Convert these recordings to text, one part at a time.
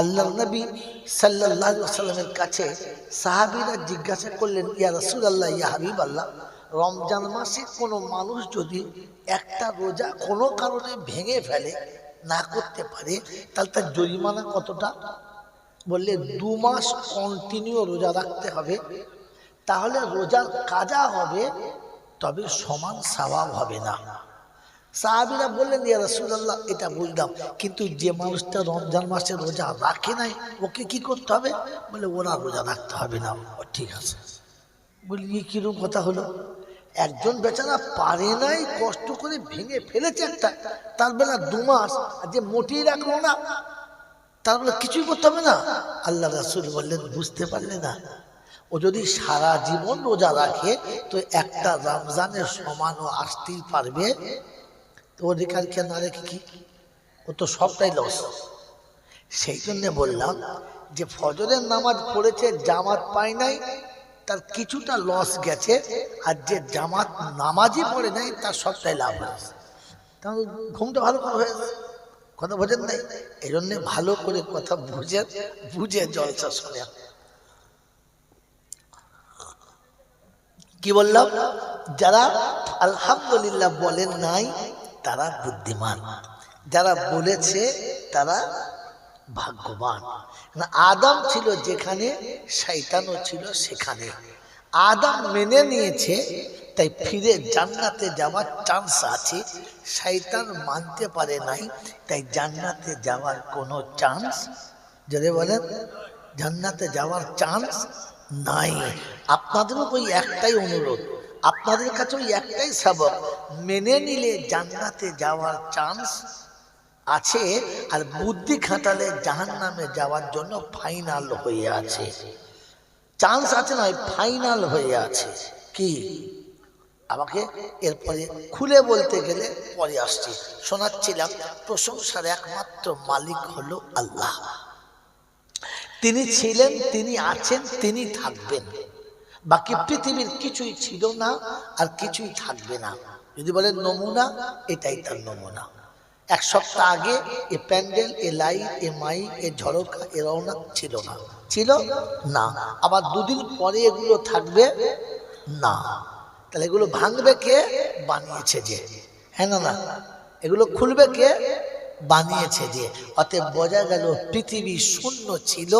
আল্লাহ নবী সাল্লাল্লাহু আলাইহি ওয়াসাল্লামের কাছে সাহাবীরা জিজ্ঞাসা করলেন, ইয়া রাসূলুল্লাহ, ইয়া হাবিবাল্লাহ, রমজান মাসে কোনো মানুষ যদি একটা রোজা কোনো কারণে ভেঙে ফেলে, না করতে পারে, তাহলে তার জরিমানা কতটা? বললে 2 মাস কন্টিনিউ রোজা রাখতে হবে, তাহলে রোজার কাজা হবে, তবে সমান সওয়াব হবে না। সাহাবীরা বললেন, ইয়া রাসূলুল্লাহ, এটা বুঝলাম, কিন্তু যে মানুষটা রমজান মাসে রোজা রাখে নাই, ওকে কি করতে হবে? বলে ওরা রোজা রাখতে হবে না। ঠিক আছে। বলি কিরকম কথা হলো? একজন বেচারা পারে নাই, কষ্ট করে ভেঙে ফেলেছে একটা, তার বেলা 2 মাস, আর যে মোটেই রাখলো না, তার বেলা কিছুই করতে হবে না। আল্লাহ রাসূল বললেন, বুঝতে পারলে না? ও যদি সারা জীবন রোজা রাখে, তো একটা রমজানের সমানও আসতেই পারবে, তো অধিকার কেন রেখে কি? ও তো সবটাই লস। সেই জন্য বললাম যে ফজরের নামাজ পড়েছে, জামাত পায় নাই, তার কিছুটা লস গেছে, আর যে জামাত নামাজই পড়ে নাই, তার সবটাই লাভ হয়েছে। তাহলে ঘুমটা ভালো করে হয়েছে। কথা বোঝেন নাই? এই জন্য ভালো করে কথা বুঝে জলসা শোনেন। কি বললাম? যারা আলহামদুলিল্লাহ বলেন নাই, তারা বুদ্ধিমান, যারা বলেছে তারা ভাগ্যবান। আদম ছিল যেখানে, শয়তানও ছিল সেখানে। আদম মেনে নিয়েছে, তাই ফিরে জান্নাতে যাওয়ার চান্স আছে। শয়তান মানতে পারে নাই, তাই জান্নাতে যাওয়ার কোনো চান্স, যদি বলেন জান্নাতে যাওয়ার চান্স নাই। আপনাদেরও ওই একটাই অনুরোধ, আপনাদের কাছে ওই একটাই সবক, মেনে নিলে জান্নাতে যাওয়ার চান্স আছে, আর বুদ্ধি খাটালে জাহান্নামে যাওয়ার জন্য ফাইনাল হয়ে আছে। চান্স আছে নয়, ফাইনাল হয়ে আছে। কি? আমাকে এরপরে খুলে বলতে গেলে পরে আসছি। শোনাচ্ছিলাম, প্রশংসার একমাত্র মালিক হলো আল্লাহ। তিনি ছিলেন, তিনি আছেন, তিনি থাকবেন। বাকি পৃথিবীর কিছুই ছিল না, আর কিছুই থাকবে না। যদি বলেন নমুনা, এটাই তার নমুনা। 1 সপ্তাহ আগে এ প্যান্ডেল, এ লাইট, এ মাইক, এ ঝড়কা, এ রওনা ছিল না, ছিল না। আবার 2 দিন পরে এগুলো থাকবে না। তাহলে এগুলো ভাঙবে কে? বানিয়েছে যে। হ্যাঁ না না? এগুলো খুলবে কে? বানিয়েছে যে। অতএব বোঝা গেল, পৃথিবী শূন্য ছিল,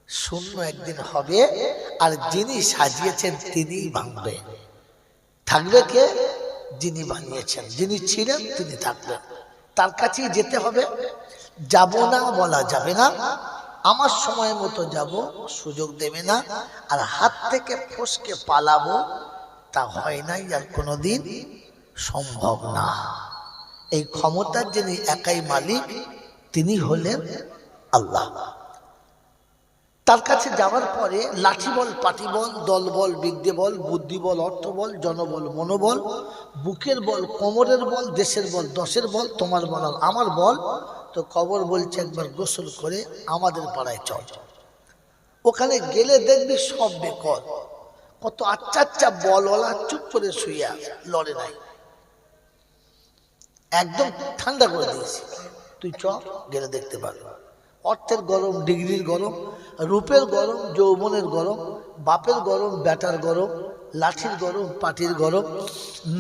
শূন্য একদিন হবে, আর যিনি সাজিয়েছেন তিনিই ভাঙবে। থাকবে কে? যিনি বানিয়েছেন, যিনি ছিলেন তিনি থাকবেন। তার কাছেই যেতে হবে। যাব না বলা যাবে না, আমার সময় মতো যাব সুযোগ দেবে না, আর হাত থেকে ফসকে পালাবো তা হয় নাই, আর কোনোদিন সম্ভব না। এই ক্ষমতার যিনি একাই মালিক, তিনি হলেন আল্লাহ। তার কাছে যাওয়ার পরে লাঠি বল, পাটি বল, দল বল, বিদ্যে বল, বুদ্ধি বল, অর্থ বল, জনবল, মনোবল, বুকের বল, কোমরের বল, দেশের বল, দশের বল, তোমার বল আর আমার বল, তো কবর বলছে একবার গোসল করে আমাদের পাড়ায় চল। ওখানে গেলে দেখবি সব বেকল, কত আচ্ছা আচ্ছা বলওয়ালা চুপ করে শুয়ে লড়ে নাই, একদম ঠান্ডা করে দিয়েছি। তুই চ, গেলে দেখতে পারবি। অর্থের গরম, ডিগ্রির গরম, রূপের গরম, যৌবনের গরম, বাপের গরম, বেটার গরম, লাঠির গরম, পাটির গরম,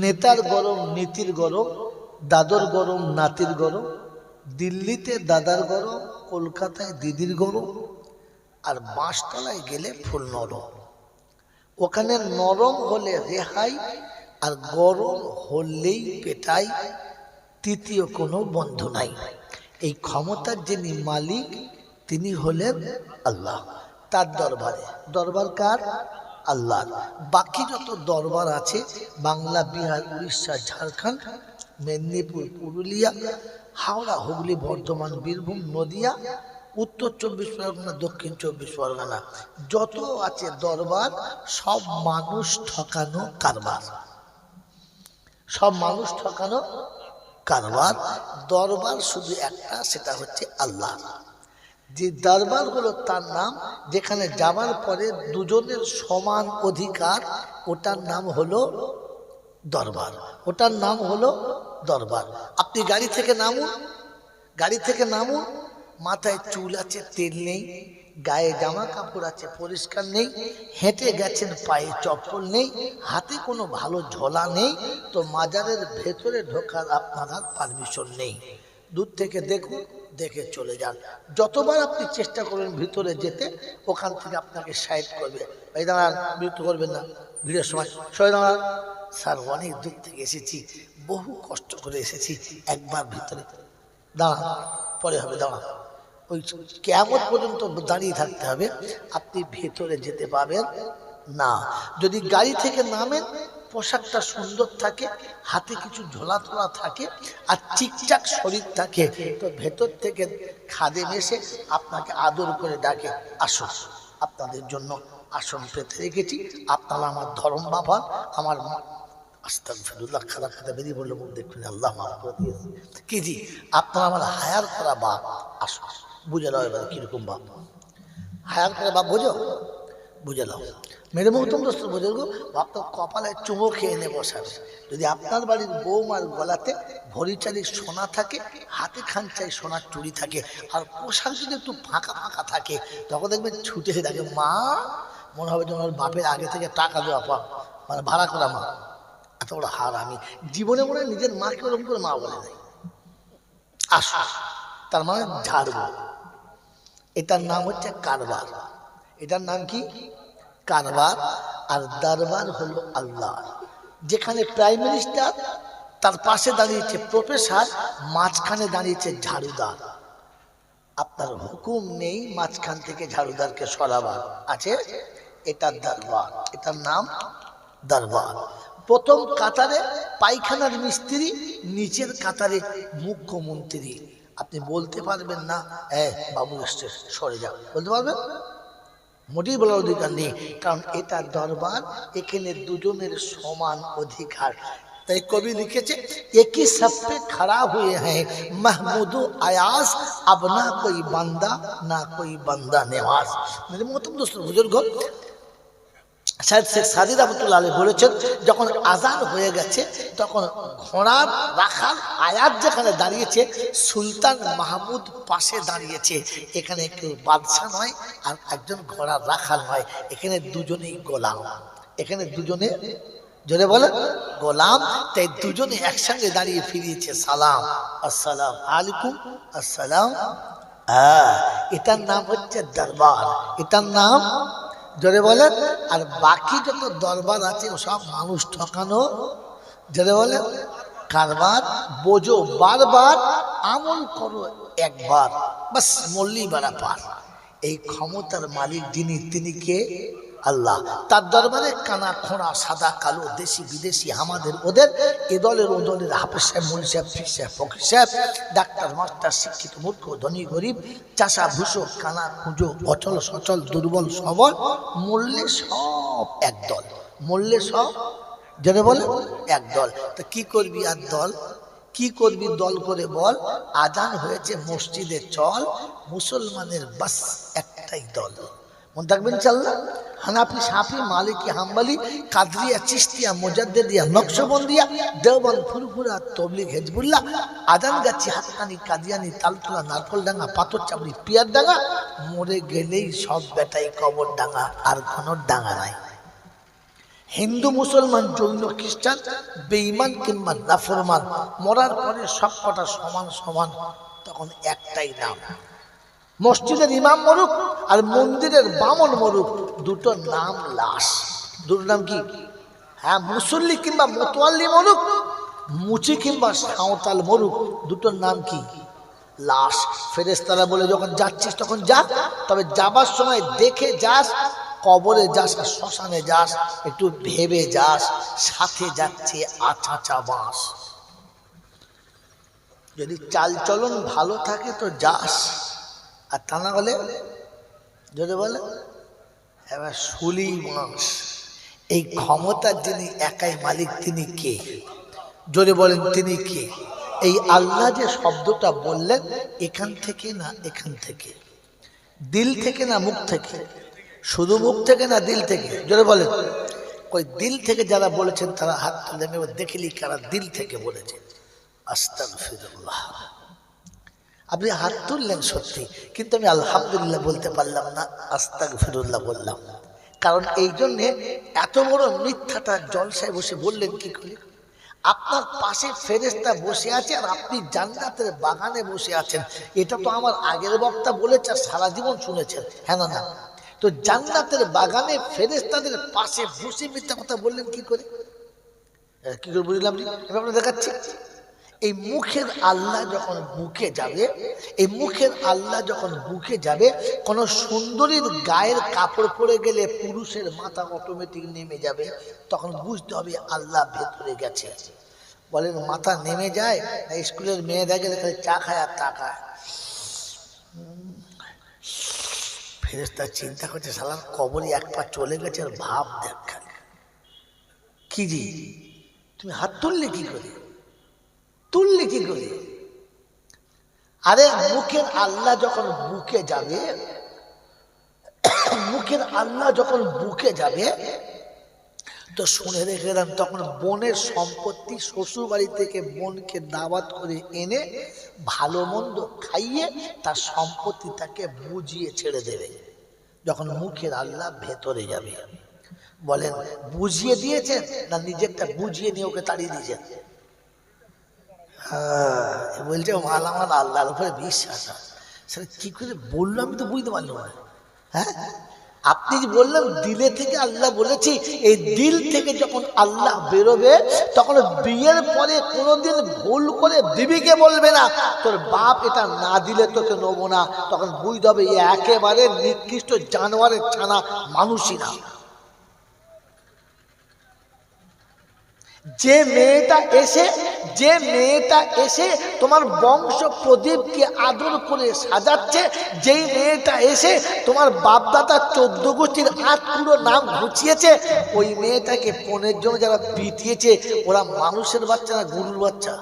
নেতার গরম, নীতির গরম, দাদর গরম, নাতির গরম, দিল্লিতে দাদার গরম, কলকাতায় দিদির গরম, আর বাঁশতলায় গেলে ফুল নরম। ওখানে নরম হলে রেহাই, আর গরম হলেই পেটাই, তৃতীয় কোনো বন্ধু নাই। এই ক্ষমতার যিনি মালিক, তিনি হলেন আল্লাহ। তার দরবারে, দরবার কার? আল্লাহ। বাকি যত দরবার আছে, বাংলা, বিহার, উড়িষ্যা, ঝাড়খণ্ড, মেদিনীপুর, পুরুলিয়া, হাওড়া, হুগলি, বর্ধমান, বীরভূম, নদিয়া, উত্তর 24 পরগনা, দক্ষিণ 24 পরগনা, যত আছে দরবার, সব মানুষ ঠকানো কারবার, সব মানুষ ঠকানো কারবার। দরবার শুধু একটা, সেটা হচ্ছে আল্লাহ। যে দরবার হলো তার নাম, যেখানে যাবার পরে দুজনের সমান অধিকার, ওটার নাম হলো দরবার, ওটার নাম হলো দরবার। আপনি গাড়ি থেকে নামুন, গাড়ি থেকে নামুন, মাথায় চুল আছে তেল নেই, গায়ে জামা কাপড় আছে পরিষ্কার নেই, হেঁটে গেছেন পায়ে চপ্পল নেই, হাতে কোনো ভালো ঝোলা নেই, তো মাজারের ভেতরে ঢোকার আপনার আর পারমিশন নেই। দূর থেকে দেখুন, দেখে চলে যান। যতবার আপনি চেষ্টা করবেন ভিতরে যেতে, ওখান থেকে আপনাকে সাইড করবে, এই দাঁড়ান, বিরক্ত করবেন না, ভিড়ের সময় সবাই দাঁড়ান। স্যার অনেক দূর থেকে এসেছি, বহু কষ্ট করে এসেছি, একবার ভিতরে দাঁড়ান, পরে হবে, দাঁড়ান। ওই কিয়ামত পর্যন্ত দাঁড়িয়ে থাকতে হবে, আপনি ভেতরে যেতে পাবেন না। যদি গাড়ি থেকে নামেন, পোশাকটা সুন্দর থাকে, হাতে কিছু ঝোলা তোলা থাকে, আর ঠিকঠাক শরীর থাকে, তো ভেতর থেকে খাদেম এসে আপনাকে আদর করে ডাকে, আসুন, আপনাদের জন্য আসন পেতে রেখেছি, আপনারা আমার ধর্ম বাবা, আমার আস্তাগফিরুল্লাহ, খারাপ কথা বেরিয়ে বললো, মুখ দেখুন, আল্লাহ মাফ করে দিয়েছে কি জি, আপনারা আমার হায়ার করা বাপ, আসুন। বুঝে নাও এবার কিরকম বাপ, হায়ার করা বাপ বোঝো, বুঝে নাও। মেরে মহতম দোস্ত বুঝে গো, আপনার কপালে চুমো খেয়ে এনে বসাবে। যদি আপনার বাড়ির বৌমার গলাতে ভরি চালি সোনা থাকে, হাতে খানচাই সোনার চুড়ি থাকে, আর পোশাক যদি একটু ফাঁকা ফাঁকা থাকে, তখন দেখবেন ছুটে এসে থাকে, মা, মনে হবে যেন ওর বাপের আগে থেকে টাকা দেওয়া পা, মানে ভাড়া করা মা। এত বড় হার আমি জীবনে মনে হয় নিজের মাকে ওরকম করে মা বলে দেয়। আস, তার মানে ঝাড়বো। এটার নাম হচ্ছে কারবার। এটার নাম কি? কারবার। আর দরবার হলো আল্লাহ। যেখানে প্রাইম মিনিস্টার, তার পাশে দাঁড়িয়েছে প্রফেসর, মাঝখানে দাঁড়িয়েছে ঝাড়ুদার। আপনার হুকুম নেই মাঝখান থেকে ঝাড়ুদারকে সরাবার, আছে? এটার দরবার, এটার নাম দরবার। প্রথম কাতারে পায়খানার মিস্ত্রি, নিচের কাতারে মুখ্যমন্ত্রী। আপনি বলতে পারবেন না, বাবু এসছে, সরে যাও, বলতে পারবেন? মোটেই বলার অধিকার নেই, কারণ এটা দরবার, এখানে দুজনের সমান অধিকার। তাই কবি লিখেছে, একই সফে খড়া হুয়ে হ্যাঁ মাহমুদ আয়াস, আব না কোই বান্দা, না কোই বান্দা নেওয়াজ। মেরে মহতরম দোস্ত বুজুর্গ, শায়দ শেখ সাদি রহমতুল্লাহ আলাইহি বলেছেন, যখন আজান হয়ে গেছে, তখন ঘোড়ার রাখাল আয়াত যেখানে দাঁড়িয়েছে, সুলতান মাহমুদ পাশে দাঁড়িয়েছে। এখানে কেউ বাদশা নয়, আর একজন ঘোড়ার রাখাল নয়, এখানে দুজনেই গোলাম। এখানে দুজনে, জোরে বলে, গোলাম। তাই দুজনে একসঙ্গে দাঁড়িয়ে ফিরিয়েছে সালাম, আসসালাম আলাইকুম, আসসালাম। এটার নাম হচ্ছে দরবার, এটার নাম, জোরে বলেন। আর বাকি যত দরবার আছে সব মানুষ ঠকানো, জোরে বলেন, কারবার। বোঝো বারবার, আমল করো একবার, বাস মল্লি বাড়া পার। এই ক্ষমতার মালিক যিনি, তিনি কে? আল্লাহ। তার দরবারে কানা খোঁড়া, সাদা কালো, দেশি বিদেশি, আমাদের ওদের, এ দলের ও দলের, হাফেজ সাহেব, মৌলভী সাহেব, পীর সাহেব, ফকির সাহেব, ডাক্তার মাস্টার, শিক্ষিত মূর্খ, ধনী গরিব, চাষা ভুষো, কানা কুঁজো, অচল সচল, দুর্বল সবল, মরলে সব এক দল, মরলে সব, জেনে বলে, এক দল। তা কি করবি আর দল, কি করবি দল করে বল? আজান হয়েছে মসজিদে চল, মুসলমানের বাস একটাই দল। মনে থাকবেন ইনশাআল্লাহ। হানাফি, শাফি, মালিকি, হাম্বলি, কাদরিয়া, চিশতিয়া, মুজাদ্দিদিয়া, নকশবন্দিয়া, দেওবন্দ, ফুরফুরা, তবলিগ, হিজবুল্লাহ, আজান গাছি, হাক্কানি, কাদিয়ানি, তালতলা, নারকলডাঙ্গা, পাথরচাবড়ি, পিয়ারডাঙ্গা, মরে গেলেই সব বেটাই কবর ডাঙ্গা, আর কোনো ডাঙ্গা নাই। হিন্দু, মুসলমান, জৈন, খ্রিস্টান, বেঈমান কিংবা নাফরমান, মরার পরে সব কটা সমান সমান, তখন একটাই নাম। মসজিদের ইমাম মরুক আর মন্দিরের বামন মরুক, দুটো নাম লাশ। দুটো নাম কি? হ্যাঁ, মুসল্লি কিংবা মোতোয়াল্লি মরুক, মুচি কিংবা সাঁওতাল মরুক, দুটোর নাম কি? লাশ। ফেরেশতারা বলে, যখন যাচ্ছিস তখন যা, তবে যাবার সময় দেখে যাস, কবরে যাস আর শ্মশানে যাস, একটু ভেবে যাস, সাথে যাচ্ছে আছাচা বাঁশ। যদি চাল চলন ভালো থাকে তো যাস, আর তা না হলে, যদি বলে এবার শুলি বাঁশ। এই ক্ষমতার যিনি একাই মালিক, তিনি কে? জোরে বলেন, তিনি কে? এই আল্লাহ যে শব্দটা বললেন, এখান থেকে না এখান থেকে, দিল থেকে না মুখ থেকে? শুধু মুখ থেকে না দিল থেকে? জোরে বলেন। ওই দিল থেকে যারা বলেছেন তারা হাত তুলে দেখিলি কারা দিল থেকে বলেছে। আস্তাগফিরুল্লাহ। আপনি হাত তুললেন সত্যি, কিন্তু আমি আলহামদুলিল্লাহ বলতে পারলাম না, আস্তাগফিরুল্লাহ বললাম। কারণ এই জন্যে এত বড় মিথ্যাটা জলসায় বসে বললেন কি করে? আপনার পাশে ফেরেশতা বসে আছে আর আপনি জান্নাতের বাগানে বসে আছেন, এটা তো আমার আগের বক্তা বলেছে আর সারা জীবন শুনেছেন, হ্যাঁ না না? তো জান্নাতের বাগানে ফেরেশতাদের পাশে বসে মিথ্যা কথা বললেন কি করে? কি করে বুঝলাম? আমি আপনাকে দেখাচ্ছি। এই মুখের আল্লাহ যখন বুকে যাবে, এই মুখের আল্লাহ যখন বুকে যাবে, কোন সুন্দরীর গায়ের কাপড় পরে গেলে পুরুষের মাথা অটোমেটিক নেমে যাবে, তখন বুঝতে হবে আল্লাহ ভেতরে গেছে। বলেন মাথা নেমে যায় না? স্কুলের মেয়েরা গেলে খালি চা খায় আর তা খায়। ফেরেশতা চিন্তা করছে শালার কবরে এক পা চলে গেছে আর ভাব দেখ খালি। কি জি তুমি হাত তুললে কি করে? তুললে কি করে? আরে মুখের আল্লাহ যখন বুকে যাবে, মুখের আল্লাহ যখন বুকে যাবে তো শুনে রেখেলাম, তখন বোনের সম্পত্তি শ্বশুর বাড়ি থেকে বোনকে দাওয়াত করে এনে ভালো মন্দ খাইয়ে তার সম্পত্তি তাকে বুঝিয়ে ছেড়ে দেবে যখন মুখের আল্লাহ ভেতরে যাবে। বলেন বুঝিয়ে দিয়েছেন না নিজেরটা বুঝিয়ে নিয়ে ওকে তাড়িয়ে দিয়েছেন? বলছে মাল আমার আল্লাহর উপরে বিশ্বাস আছে। সেটা কি করে বললো আমি তো বুঝতে পারলাম না। হ্যাঁ আপনি যে বললেন দিলে থেকে আল্লাহ বলেছি, এই দিল থেকে যখন আল্লাহ বেরোবে তখন বিয়ের পরে কোনোদিন ভুল করে বিবিকে বলবে না তোর বাপ এটা না দিলে তোকে নেবো না, তখন বুঝতে হবে একেবারে নিকৃষ্ট জানোয়ারের ছানা, মানুষই না। যে মেয়েটা এসে তোমার বংশ প্রদীপকে আদর করে সাজাচ্ছে, যেই মেয়েটা এসে তোমার বাপদাদা 14 গোষ্ঠীর পুরো নাম ঘুচিয়েছে, ওই মেয়েটাকে পণের জন্য যারা পিটিয়েছে ওরা মানুষের বাচ্চা না গরুর বাচ্চা?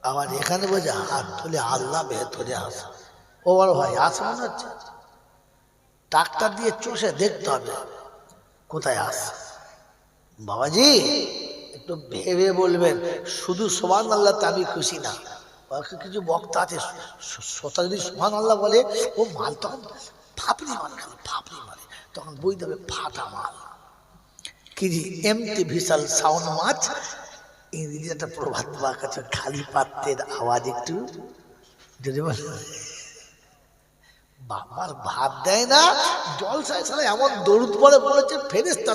আবার এখানে বোঝে হাত তুলে আল্লাহ ভেতরে আসে। ও বড় ভাই আসে মনে হচ্ছে, ডাক্তার দিয়ে চষে দেখতে হবে কোথায় আসে। বাবাজি একটু ভেবে বলবেন, শুধু সুবহানাল্লাহ তে আমি খুশি না। কিছু বক্তা আছে শ্রোতা যদি সুবহানাল্লাহ বলে ও মাল তখন ফাপড়ি মারে, ফাপড়ি মারে, তখন বুঝতে হবে ফাটা মাল। কি জি এমটি ভিসাল সাউন্ড মাছ, ইংরেজি একটা প্রভাত বাক আছে, খালি পাত্রের আওয়াজ একটু যদি বলে বাবার ভাত দেয় না জলসায় সালে এমন দরুদ পড়ে বলেছে ফেরেশতা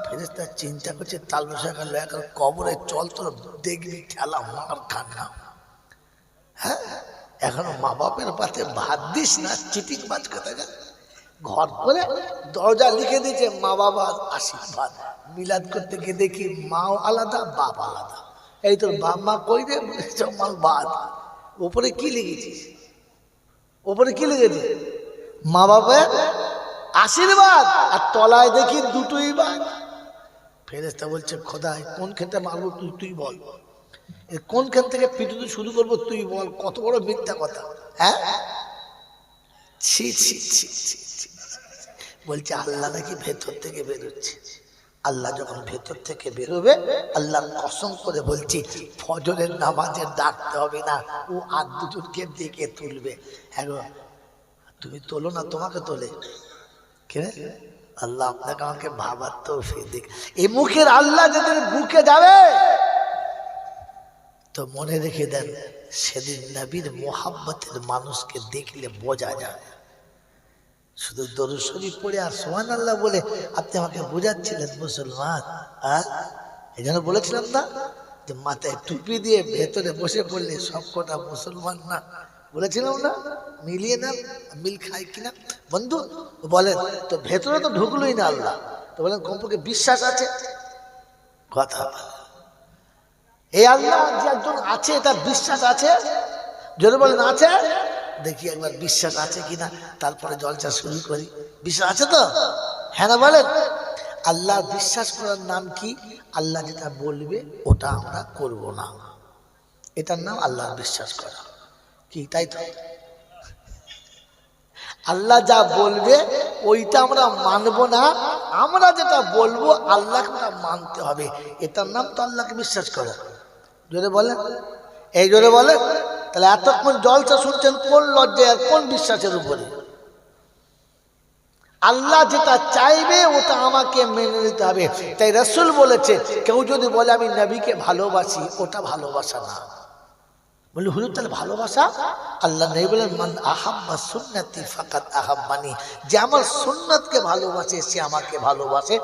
ফেরেশতা চিন্তা করছে তাল বসা গেল এখন কবরে চল তোর দেখবি ঠেলা মার খান্না। হ্যাঁ এখনো মা বাপের পাতে ভাত দিস না, চিটিং বাজ কোথায় ঘর করে দরজা লিখে দিয়েছে মা বাবার আশীর্বাদ। মিলাদ করতে গিয়ে দেখি মাও আলাদা বাপ আলাদা। এই তোর বাপ মা কই রে? মাল বাদ। ওপরে কি লিখেছিস? ওপরে কি লিখেছিস? মা বাবার আশীর্বাদ, আর তলায় দেখি দুটোই বাদ। ফেরেশতা বলছে খোদাই কোন ক্ষেত্রে মারবো তুই বল, কোন ক্ষেত্র থেকে পিটুতে শুরু করবো তুই বল, কত বড় মিথ্যা কথা। হ্যাঁ ছি ছি ছি ছি ছি। বলছে আল্লাহ নাকি ভেতর থেকে বেরোচ্ছে। আল্লাহ যখন ভেতর থেকে বেরোবে, আল্লাহর কসম করে বলছি ফজরের নামাজের ডাকতে হবে না, ও আর দুজনকে ডেকে তুলবে। হ্যাঁ তুমি তোলো না, তোমাকে তোলে কে? আল্লাহ আপনাকে আমাকে ভাবার তৌফিক দিক। এই মুখের আল্লাহ যেদিন বুকে যাবে তো মনে রেখে দেন সেদিন নবীর মোহাব্বতের মানুষকে দেখলে বোঝা যায়। শুধু দরুদ শরীফ পড়ে আর সুবহানাল্লাহ বলে আপনি আমাকে বোঝাচ্ছিলেন মুসলমান। আর এই জন্য বলেছিলাম না যে মাথায় টুপি দিয়ে ভেতরে বসে পড়লে সব কটা মুসলমান না, বলেছিলাম না? মিলিয়ে না, মিল খায় কিনা বন্ধু বলেন তো? ভেতরে তো ঢুকলোই না আল্লাহ, তো বলেন কমপক্ষে বিশ্বাস আছে? কথা এই আল্লাহ যে একজন আছে এটা বিশ্বাস আছে? যদি বলেন আছে, দেখি একবার বিশ্বাস আছে কিনা, তারপরে জলসা শুরু করি। বিশ্বাস আছে তো? হ্যাঁ না বলেন? আল্লাহ বিশ্বাস করার নাম কি? আল্লাহ যেটা বলবে ওটা আমরা করব না, এটার নাম আল্লাহর বিশ্বাস করা। কি তাই তো? আল্লাহ যা বলবে ওইটা আমরা মানব না, আমরা যেটা বলবো আল্লাহকে ওটা মানতে হবে, এটার নাম তো আল্লাহকে বিশ্বাস করা। জোরে বলেন, এই জোরে বলেন। তাহলে এতক্ষণ জলসা শুনছেন কোন লজ্জায় আর কোন বিশ্বাসের উপরে? আল্লাহ যেটা চাইবে ওটা আমাকে মেনে নিতে হবে। তাই রাসূল বলেছে, কেউ যদি বলে আমি নবীকে ভালোবাসি, ওটা ভালোবাসা না। বলি হুজুর তাহলে ভালোবাসা? আল্লাহ নবী বলেন, মান আহাব্বা সুন্নতি ফাকাদ আহাব্বানি, যে আমার সুন্নতকে ভালোবাসে সে আমাকে ভালোবাসে।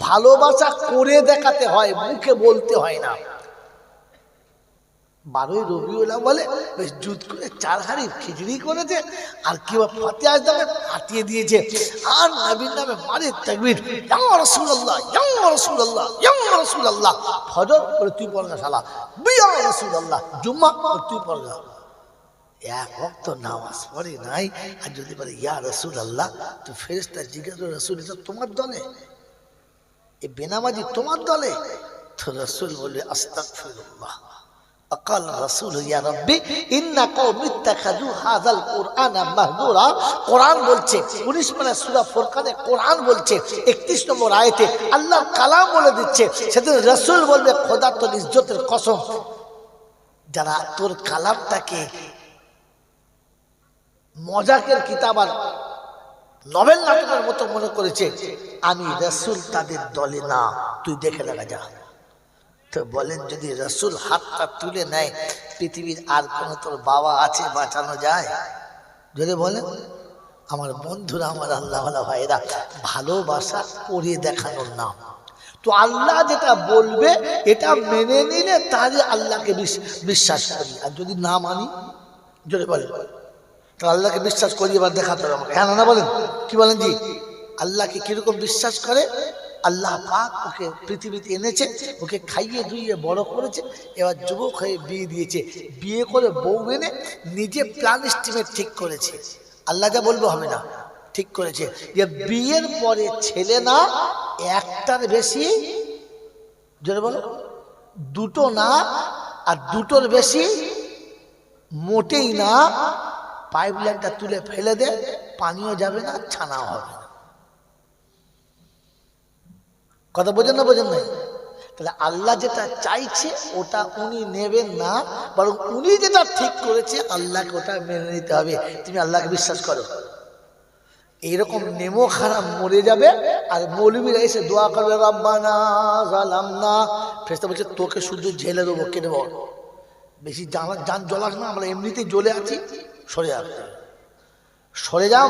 ভালোবাসা করে দেখাতে হয়, মুখে বলতে হয় না। 12ই রবিউল আউয়ালে বেশ জুত করে 4 হাঁড়ি খিচড়ি করেছে, আর কি ফাতিহা আজদামে ফাটিয়ে দিয়েছে, আর নবীর নামে মারে তাকবীর, ইয়া রাসূলুল্লাহ ইয়া রাসূলুল্লাহ ইয়া রাসূলুল্লাহ। ফজর করে তুই পড়গা শালা, ইয়া রাসূলুল্লাহ। জুম্মা করে তুই পড়গা। এক ওয়াক্ত নামাজ পড়ে নাই, আর যদি বলে ইয়া রাসূলুল্লাহ, তো ফেরেশতা জিজ্ঞাসা করে, রাসূল এটা তোমার দলে, এই বেনামাজি তোমার দলে? তো রাসূল বলে আস্তাগফিরুল্লাহ। قال الرسول يا ربي ان قوم اتخذوا هذا القران مهجورا। কোরআন বলছে 19 পারা সূরা ফুরকানে কোরআন বলছে 31 নম্বর আয়াতে আল্লাহর কালাম বলে দিচ্ছে, সেদিন রাসূল বলবে খোদা তোর ইজ্জতের কসম, যারা তোর কালামটাকে মজাকের কিতাব আর নভেল নাটকের মতো মনে করেছে, আমি রাসূল তাদের দলে না, তুই দেখে লাগা যা। তো বলেন যদি রাসূল হাতটা তুলে নেয়, পৃথিবীর আর কোন তোর বাবা আছে বাঁচানো যায়? যদি বলেন আমার বন্ধুরা, আমার আল্লাহওয়ালা ভাইরা, ভালোবাসা করে দেখানোর নাম। তো আল্লাহ যেটা বলবে এটা মেনে নিলে তাহলে আল্লাহকে বিশ্বাস করি, আর যদি না মানি, যদি বলেন তাহলে আল্লাহকে বিশ্বাস করি, এবার দেখাতে হবে আমাকে। হ্যাঁ না বলেন, কি বলেন জি? আল্লাহকে কিরকম বিশ্বাস করে? আল্লাহ পাক ওকে পৃথিবীতে এনেছে, ওকে খাইয়ে ধুইয়ে বড় করেছে, এবার যুবক হয়ে বিয়ে দিয়েছে, বিয়ে করে বউ এনে নিজে প্ল্যান এস্টিমেট ঠিক করেছে। আল্লাহ যা বলবো হবে না, ঠিক করেছে যে বিয়ের পরে ছেলে না, একটার বেশি, জোরে বলো, দুটো না, আর দুটোর বেশি মোটেই না। পাইপ লাইনটা তুলে ফেলে দে, পানিও যাবে না, ছানাও হবে না। কথা বোঝেন না, বোঝেন নাই? তাহলে আল্লাহ যেটা চাইছে ওটা উনি নেবেন না, বরং উনি যেটা ঠিক করেছে আল্লাহকে ওটা মেনে নিতে হবে। তুমি আল্লাহকে বিশ্বাস করো, এইরকম নেমো খারাপ মরে যাবে, আর মৌলবীরা এসে দোয়া করবে রব্বানা যালামনা। ফেরেশতা বলছে তোকে শুধু ঝেলে দেবো, কেটে দেবো, বেশি জান জ্বলাস না, আমরা এমনিতেই জ্বলে আছি, সরে যাবে, সরে যাও।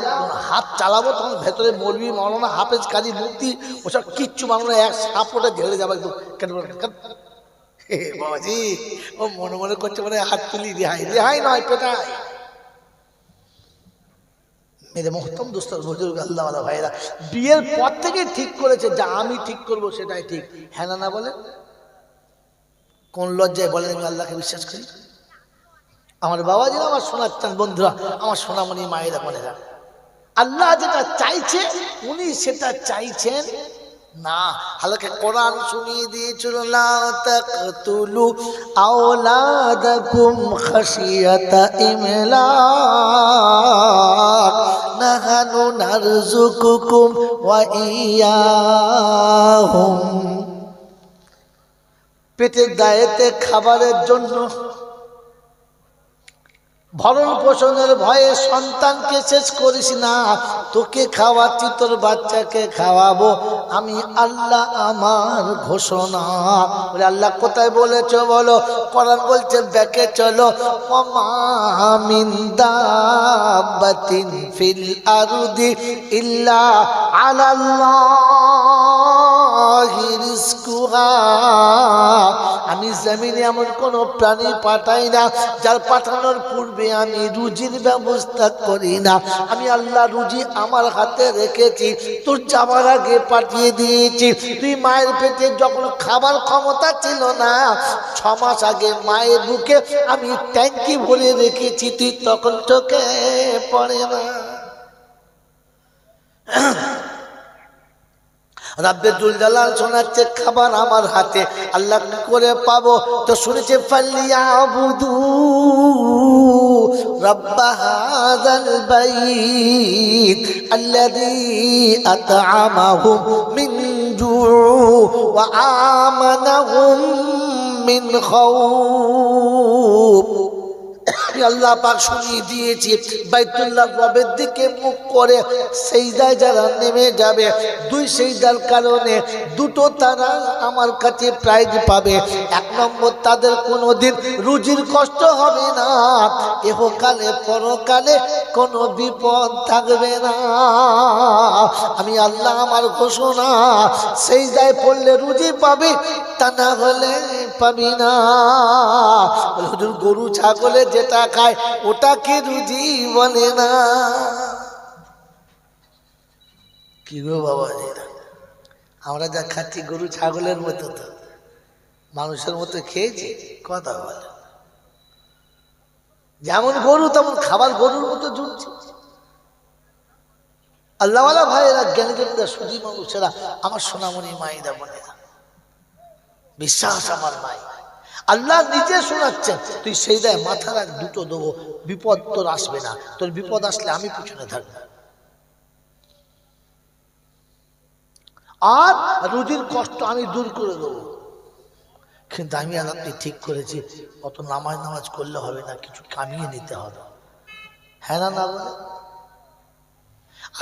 হাত চালাবো তখন ভেতরে মৌলবি মাওলানা হাফেজ কাজী মুফতি ওসব কিচ্ছু মানো না, এক সাপোর্টে ঝেড়ে যাবে একদম। বাবাজি ও মনে মনে করছে মানে হাত তুলি, রেহাই, রেহাই নয়, পেটাই। মেরে মোহতম দোস্তর বুজুর্গ আল্লাহওয়ালা ভাইরা, বিয়ের পর থেকে ঠিক করেছে যা আমি ঠিক করবো সেটাই ঠিক। হ্যাঁ না বলে কোন লজ্জায় বলেন আমি আল্লাহকে বিশ্বাস করি? আমার বাবাজিরা, আমার শোনাচ্ছেন বন্ধুরা, আমার সোনামণি মায়েরা বোনেরা, আল্লাহ যেটা চাইছে উনি সেটা চাইছেন না। হালকা কোরআন শুনিয়ে দিয়েছিল, লা তাকতুলু আওলাদাকুম খাশিয়াতা ইমলাক নাহানু নারযুকুকুম ওয়া ইয়াহুম। পেটের দায়েতে খাবারের জন্য, ভরণ পোষণের ভয়ে সন্তানকে শেষ করিস না, তোকে খাওয়াচ্ছি, তোর বাচ্চাকে খাওয়াবো, আমি আল্লাহ আমার ঘোষণা। বলে আল্লাহ কোথায় বলেছো বলো? কোরআন বলছে ব্যাকে চলো, ওমা মিন দাব্বাতিন ফিল আরদি ইল্লা আলাল্লাহি রিজকুহা। আমি জমিনে এমন কোন প্রাণী পাঠাই না যার পাঠানোর পূর্বে আমি রুজির ব্যবস্থা করি না। আমি আল্লাহ রুজি আমার হাতে রেখেছি, তোর যাওয়ার আগে পাঠিয়ে দিয়েছি। তুই মায়ের পেটে যখন খাবার ক্ষমতা ছিল না, 6 মাস আগে মায়ের বুকে আমি ট্যাঙ্কি ভরে রেখেছি, তুই তখন চোখে পড়ে না। রাব্বে দুল জালাল শোনাচ্ছে খাবার আমার হাতে, আল্লাহ কি করে পাবো? তো শুনেছে ফালিয়াবুদু রাব্ব হাযাল বাইত আল্লাযী আত'আমাহুম মিন وآمنهم من خوف। আল্লাহ পাক শুনিয়ে দিয়েছি বাইতুল্লাহ রবের দিকে মুখ করে সিজদায় যারা নেমে যাবে, দুই সিজদার কারণে দুটো তারা আমার কাছে প্রাইজ পাবে। এক নম্বর, তাদের কোনোদিন রুজির কষ্ট হবে না, ইহকালে পরকালে কোনো বিপদ থাকবে না। আমি আল্লাহ আমার ঘোষণা, সিজদায় পড়লে রুজি পাবি, তা না হলে পাবি না। হুজুর, গরু ছাগলে যেটা খায় ওটাকে রুজি বলে না। কি গো বাবা, আমরা যা খাচ্ছি গরু ছাগলের মতো, তো মানুষের মতো খেয়েছি, কথা বলে। যেমন গরু তেমন খাবার গরুর মতো জুটছে। আল্লাহওয়ালা ভাইয়েরা, জ্ঞানীরা, সুধী মানুষেরা, আমার সোনামণি মায়েরা বোনেরা, বিশ্বাস আমার নাই, আল্লাহ নিজে শোনাচ্ছেন, তুই সেই দেয় মাথা রাখ, দুটো দেবো, বিপদ তোর আসবে না, তোর বিপদ আসলে আমি পিছনে থাকবো। আর রুজির কষ্ট আমি দূর করে দেবো। কিন্তু আমি আর আপনি ঠিক করেছি, অত নামাজ করলে হবে না, কিছু কামিয়ে নিতে হবে। হ্যাঁ না, না বলে?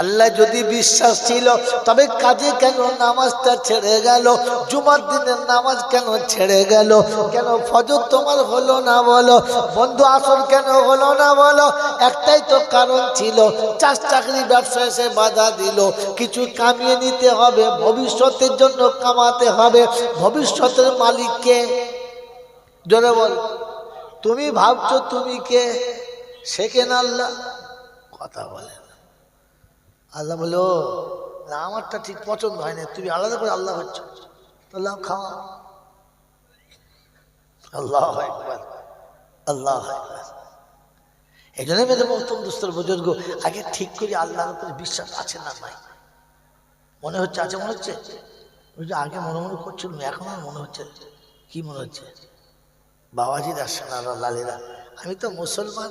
আল্লাহ যদি বিশ্বাস ছিল, তবে কাজে কেন নামাজটা ছেড়ে গেল? জুমার দিনের নামাজ কেন ছেড়ে গেল? কেন ফজর তোমার হলো না বলো? বন্ধু আসর কেন হলো না বলো? একটাই তো কারণ ছিল, চাষ চাকরি ব্যবসা এসে বাধা দিল। কিছু কামিয়ে নিতে হবে, ভবিষ্যতের জন্য কামাতে হবে। ভবিষ্যতের মালিককে জোরে বল। তুমি ভাবছো তুমি কে? শেখেন আল্লাহ। কথা বলে আল্লাহ বলো না, আমারটা ঠিক পছন্দ হয় না, তুমি আলাদা করে আল্লাহ হচ্ছ, আল্লাহ খাওয়া। আল্লাহ আকবার, আল্লাহ আকবার। এই জন্য মেয়েদের মহতম দুস্তর বুজুর্গ, আগে ঠিক করে আল্লাহর উপরে বিশ্বাস আছে না নাই? মনে হচ্ছে আছে, মনে হচ্ছে আগে মনে মনে করছিল, এখন আর মনে হচ্ছে। কি মনে হচ্ছে? বাবাজিরা, সোনারা, লালেরা, আমি তো মুসলমান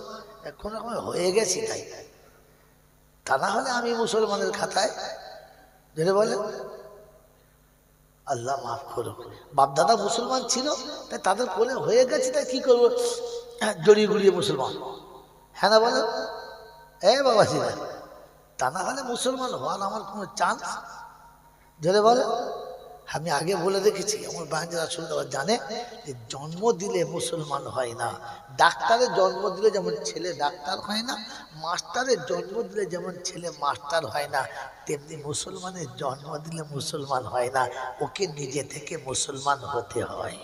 এখন হয়ে গেছি, তাই তা না হলে আমি মুসলমানের খাতায় যেটা বলে আল্লাহ মাফ করুক, বাপদাদা মুসলমান ছিল, তাই তাদের কোলে হয়ে গেছে, তাই কি করবো, জড়িয়ে গুড়িয়ে মুসলমান। হ্যাঁ না বলো? বাবাজি, তা না হলে মুসলমান হওয়ার আমার কোনো চান্স যেটা বলে। আমি আগে বলে রেখেছি, আমার বাঞ্জারা শুনতে জানে যে জন্ম দিলে মুসলমান হয় না। ডাক্তারের জন্ম দিলে যেমন ছেলে ডাক্তার হয় না, মাস্টারের জন্ম দিলে যেমন ছেলে মাস্টার হয় না, তেমনি মুসলমানের জন্ম দিলে মুসলমান হয় না, ওকে নিজে থেকে মুসলমান হতে হয়।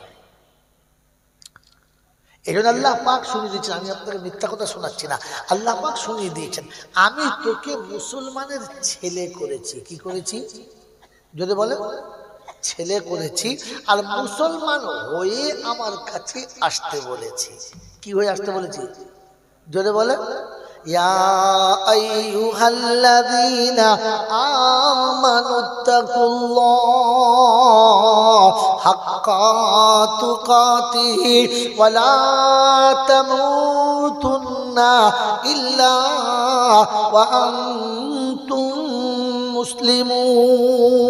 এই জন্য আল্লাহ পাক শুনিয়ে দিয়েছেন, আমি আপনাকে মিথ্যা কথা শোনাচ্ছি না, আল্লাহ পাক শুনিয়ে দিয়েছেন, আমি তোকে মুসলমানের ছেলে করেছি। কি করেছি? যদি বলে ছেলে করেছি, আর মুসলমান হয়ে আমার কাছে আসতে বলেছি। কি হয়ে আসতে বলেছি? যদি বলে ইয়া আইয়ুহাল্লাযীনা আমানুত্তাকুল্লাহ হাক্কা তুকাতিহি ওয়া লা তামুতুন্না ইল্লা ওয়া আনতুম মুসলিমুন।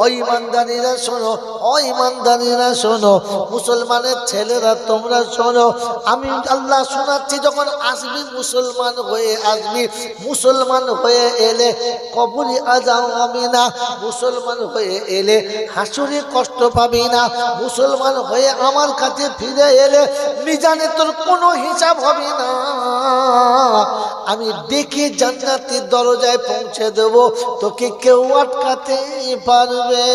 ওই ইমানদারীরা শোনো, ওই ইমানদারীরা শোনো, মুসলমানের ছেলেরা তোমরা শোনো, আমি আল্লাহ শোনাচ্ছি, যখন আসবি মুসলমান হয়ে আসবি। মুসলমান হয়ে এলে কবরে আযাব হবে না, মুসলমান হয়ে এলে হাসরে কষ্ট পাবি না, মুসলমান হয়ে আমার কাছে ফিরে এলে মিজানে তোর কোনো হিসাব হবে না। আমি ডেকে জান্নাতের দরজায় পৌঁছে দেব, তোকে কেউ আটকাতে পারবে।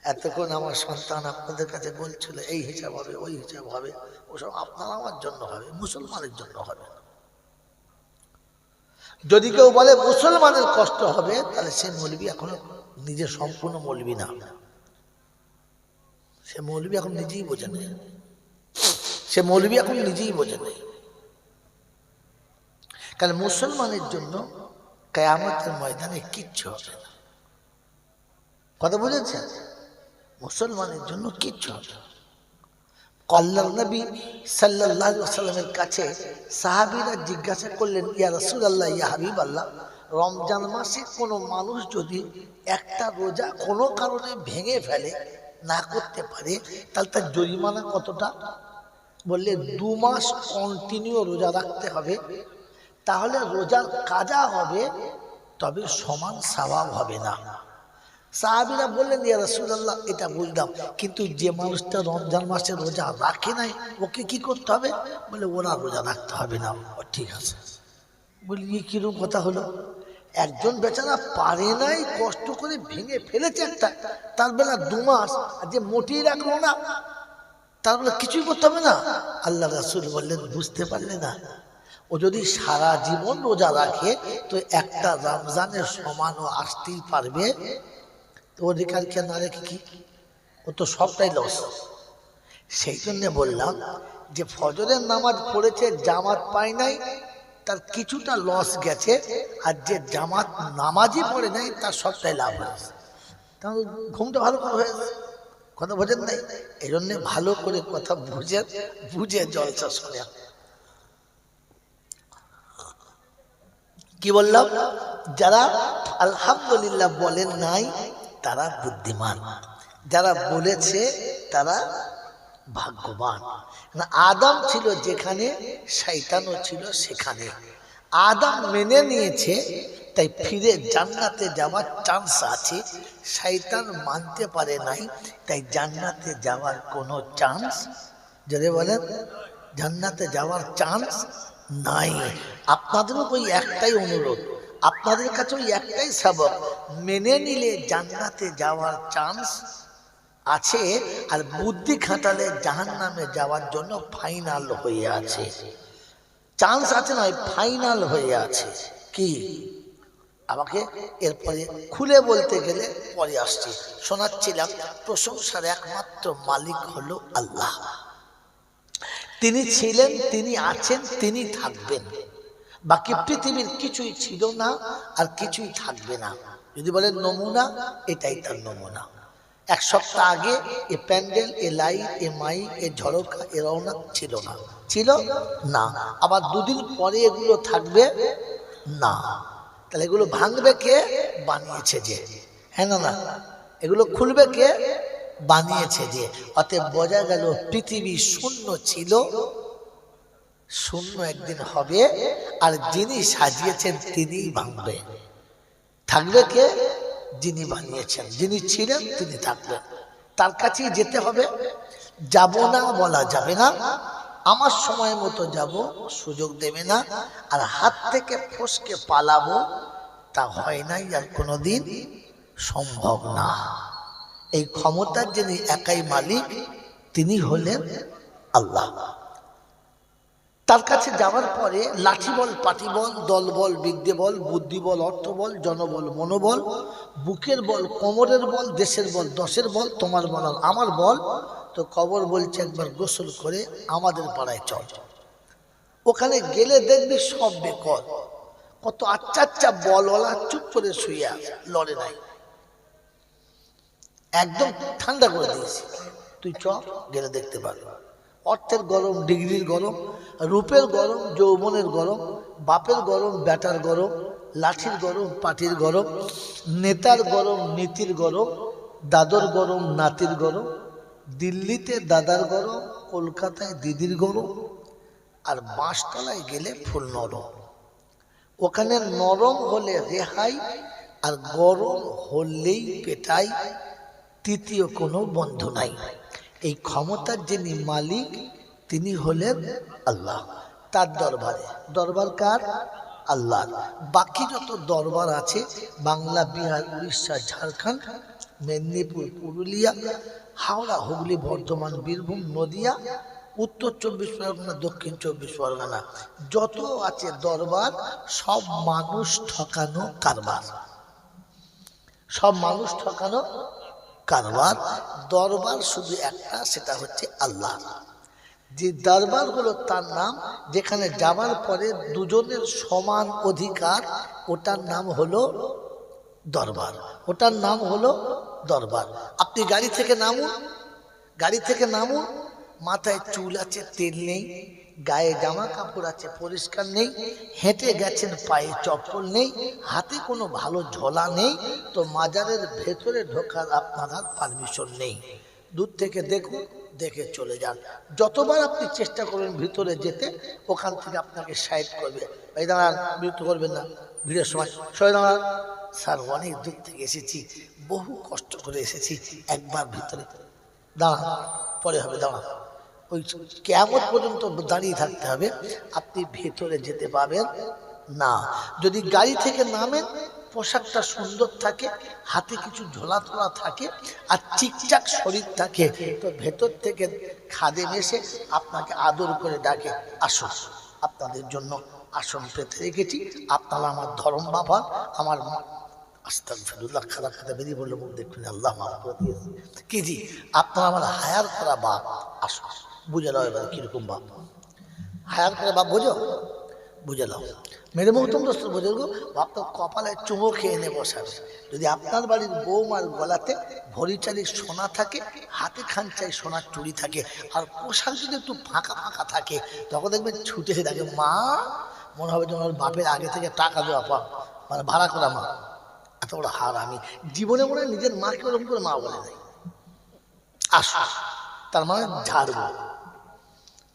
এতক্ষণ আমার সন্তান আপনাদের কাছে বলছিল এই হিসাব হবে, ওই হিসাব হবে, ওসব আপনার আমার জন্য হবে, মুসলমানের জন্য হবে। যদি কেউ বলে মুসলমানের কষ্ট হবে, তাহলে সে মৌলবি এখনো নিজে সম্পূর্ণ মৌলবি না, সে মৌলবি এখন নিজেই বোঝে নেই, সে মৌলবি এখন নিজেই বোঝে নেই। কারণ মুসলমানের জন্য কিয়ামতের ময়দানে কিচ্ছু হবে না। কথা বুঝেছেন? মুসলমানের জন্য কিচ্ছু হবে না। আল্লাহর নবী সাল্লাল্লাহু আলাইহি ওয়াসাল্লামের কাছে সাহাবীরা জিজ্ঞাসা করলেন, ইয়া রাসূলুল্লাহ, ইয়া হাবিবাল্লাহ, রমজান মাসে কোনো মানুষ যদি একটা রোজা কোনো কারণে ভেঙে ফেলে, না করতে পারে, তাহলে তার জরিমানা কতটা? বললে 2 মাস কন্টিনিউ রোজা রাখতে হবে, তাহলে রোজার কাজা হবে, তবে সমান সওয়াব হবে না। সাহাবীরা বললেন, ইয়া রাসূলুল্লাহ, এটা বুঝলাম, কিন্তু যে মানুষটা রমজান মাসে রোজা রাখে নাই, ওকে কি করতে হবে? বলে ওরা রোজা রাখতে হবে না। ঠিক আছে। বলি কিরকম কথা হলো? একজন বেচারা পারে নাই, কষ্ট করে ভেঙে ফেলেছে একটা, তার বেলা 2 মাস, আর যে মোটেই রাখলো না, তার বেলা কিছুই করতে হবে না? আল্লাহ রাসূল বললেন, বুঝতে পারলে না? ও যদি সারা জীবন রোজা রাখে, তো একটা রমজানের সমানও আসতেই পারবে, তো অধিকার কেন রেখে কি? ও তো সবটাই লস। সেই জন্য বললাম যে ফজরের নামাজ পড়েছে, জামাত পায় নাই, তার কিছুটা লস গেছে, আর যে জামাত নামাজই পড়ে নাই, তার সবটাই লাভ হয়েছে। তাহলে ঘুমটা ভালো করে হয়েছে। কথা বোঝেন নাই? এই জন্য ভালো করে কথা বুঝে জলসা শোনে। কি বললাম? যারা আলহামদুলিল্লাহ বলেন নাই, তারা বুদ্ধিমান। যারা বলেছে, তারা ভাগ্যবান। আদম ছিল যেখানে, শয়তানও ছিল সেখানে। আদম মেনে নিয়েছে, তাই ফিরে জান্নাতে যাওয়ার চান্স আছে। শয়তান মানতে পারে নাই, তাই জান্নাতে যাওয়ার কোনো চান্স, যদি বলেন জান্নাতে যাওয়ার চান্স নাই। আপনাদেরও ওই একটাই অনুরোধ, আপনাদের কাছে ওই একটাই সবক, মেনে নিলে জান্নাতে যাওয়ার চান্স আছে, আর বুদ্ধি খাটালে জাহান্নামে যাওয়ার জন্য ফাইনাল হয়ে আছে। চান্স আছে নয়, ফাইনাল হয়ে আছে। কি? আমাকে এরপরে খুলে বলতে গেলে পরে আসছি। শোনাচ্ছিলাম, প্রশংসার একমাত্র মালিক হলো আল্লাহ। তিনি ছিলেন, তিনি আছেন, তিনি থাকবেন। বাকি পৃথিবীর কিছুই ছিল না, আর কিছুই থাকবে না। যদি বলেন নমুনা, এটাই তার নমুনা। 1 সপ্তাহ আগে এ প্যান্ডেল, এ লাইট, এ মাইক, এ ঝড়কা, এ রওনা ছিল না, ছিল না। আবার 2 দিন পরে এগুলো থাকবে না। তাহলে এগুলো ভাঙবে কে? বানিয়েছে যে। হ্যাঁ না? এগুলো খুলবে কে? বানিয়েছে যে। অতএব বোঝা গেল, পৃথিবী শূন্য ছিল, শূন্য একদিন হবে, আর যিনি সাজিয়েছেন তিনিই ভাঙবে। থাকবে কে? যিনি বানিয়েছেন। যিনি ছিলেন তিনি থাকবেন, তার কাছেই যেতে হবে। যাব না বলা যাবে না, আমার সময় মতো যাব, সুযোগ দেবে না। আর হাত থেকে ফসকে পালাবো, তা হয় নাই, আর কোনোদিন সম্ভব না। এই ক্ষমতার যিনি একাই মালিক, তিনি হলেন আল্লাহ। তার কাছে যাওয়ার পরে লাঠি বল, পাটি বল, দল বল, বিদ্যে বল, বুদ্ধি বল, অর্থ বল, জনবল, মনোবল, বুকের বল, কোমরের বল, দেশের বল, দশের বল, তোমার বল আর আমার বল। তো কবর বলছে, একবার গোসল করে আমাদের পাড়ায় চল। ওখানে গেলে দেখবি সব বেকল, কত আচ্ছা আচ্ছা বলওয়ালা চুপ করে শুয়ে লড়ে নাই, একদম ঠান্ডা করে দিয়েছি। তুই চ, গেলে দেখতে পারবি। অর্থের গরম, ডিগ্রির গরম, রূপের গরম, যৌবনের গরম, বাপের গরম, বেটার গরম, লাঠির গরম, পাটির গরম, নেতার গরম, নীতির গরম, দাদর গরম, নাতির গরম, দিল্লিতে দাদার গরম, কলকাতায় দিদির গরম, আর বাঁশতলায় গেলে ফুল নরম। ওখানে নরম হলে রেহাই, আর গরম হলেই পেটাই, তৃতীয় কোনো বন্ধু নাই। এই ক্ষমতার যিনি মালিক, তিনি হলেন আল্লাহ। তার দরবারে, দরবার কার? আল্লাহ। বাকি যত দরবার আছে, বাংলা, বিহার, উড়িষ্যা, ঝাড়খণ্ড, মেদিনীপুর, পুরুলিয়া, হাওড়া, হুগলি, বর্ধমান, বীরভূম, নদিয়া, উত্তর 24 পরগনা, দক্ষিণ 24 পরগনা, যত আছে দরবার, সব মানুষ ঠকানো কারবার, সব মানুষ ঠকানো কারবার। দরবার শুধু একটা, সেটা হচ্ছে আল্লাহ। যে দরবার হলো তার নাম, যেখানে যাবার পরে দুজনের সমান অধিকার, ওটার নাম হলো দরবার, ওটার নাম হলো দরবার। আপনি গাড়ি থেকে নামুন, গাড়ি থেকে নামুন, মাথায় চুল আছে তেল নেই, গায়ে জামা কাপড় আছে পরিষ্কার নেই, হেঁটে গেছেন পায়ে চপ্পল নেই, হাতে কোনো ভালো ঝোলা নেই, তো মাজারের ভেতরে ঢোকার আপনার আর পারমিশন নেই। দূর থেকে দেখুন, দেখে চলে যান। যতবার আপনি চেষ্টা করবেন ভিতরে যেতে, ওখান থেকে আপনাকে সাইড করবে, এই দাঁড়ান, বিরক্ত করবেন না, ভিড়ের সময় সবাই দাঁড়ান। স্যার অনেক দূর থেকে এসেছি, বহু কষ্ট করে এসেছি, একবার ভিতরে দাঁড়ান, পরে হবে, দাঁড়ান। ওই কিয়ামত পর্যন্ত দাঁড়িয়ে থাকতে হবে, আপনি ভেতরে যেতে পাবেন না। যদি গাড়ি থেকে নামেন, পোশাকটা সুন্দর থাকে, হাতে কিছু ঝোলা তোলা থাকে, আর চিকচাক শরীর থাকে, তো ভেতর থেকে খাদেম এসে আপনাকে আদর করে ডাকে, আসুন, আপনাদের জন্য আসন পেতে রেখেছি, আপনারা আমার ধর্ম বাবা, আমার আস্তাগফিরুল্লাহ, খারাপ কথা বেরিয়ে বললো, মুখ দেখুন, আল্লাহ মাফ করে দিয়েছে কি জি, আপনারা আমার হায়ার করা বাপ, আসুন। বুঝে নাও এবার কিরকম বাপ, হায়ার করে বাপ, বোঝো, বুঝে নাও। মেরে মহতম দোস্ত বুজুর্গ, আপনার কপালে চুমো খেয়ে এনে বসাবে। যদি আপনার বাড়ির বৌমার গলাতে ভরি চালি সোনা থাকে, হাতে খানচাই সোনার চুড়ি থাকে, আর পোশাক যদি একটু ফাঁকা ফাঁকা থাকে, তখন দেখবেন ছুটে এসে থাকে, মা, মনে হবে যেন বাপের আগে থেকে টাকা দেওয়া পা, মানে ভাড়া করা মা। এত বড় হার আমি জীবনে মনে হয় নিজের মাকে ওরকম করে মা বলে নাই। আসো, তার মানে ঝাড়বো।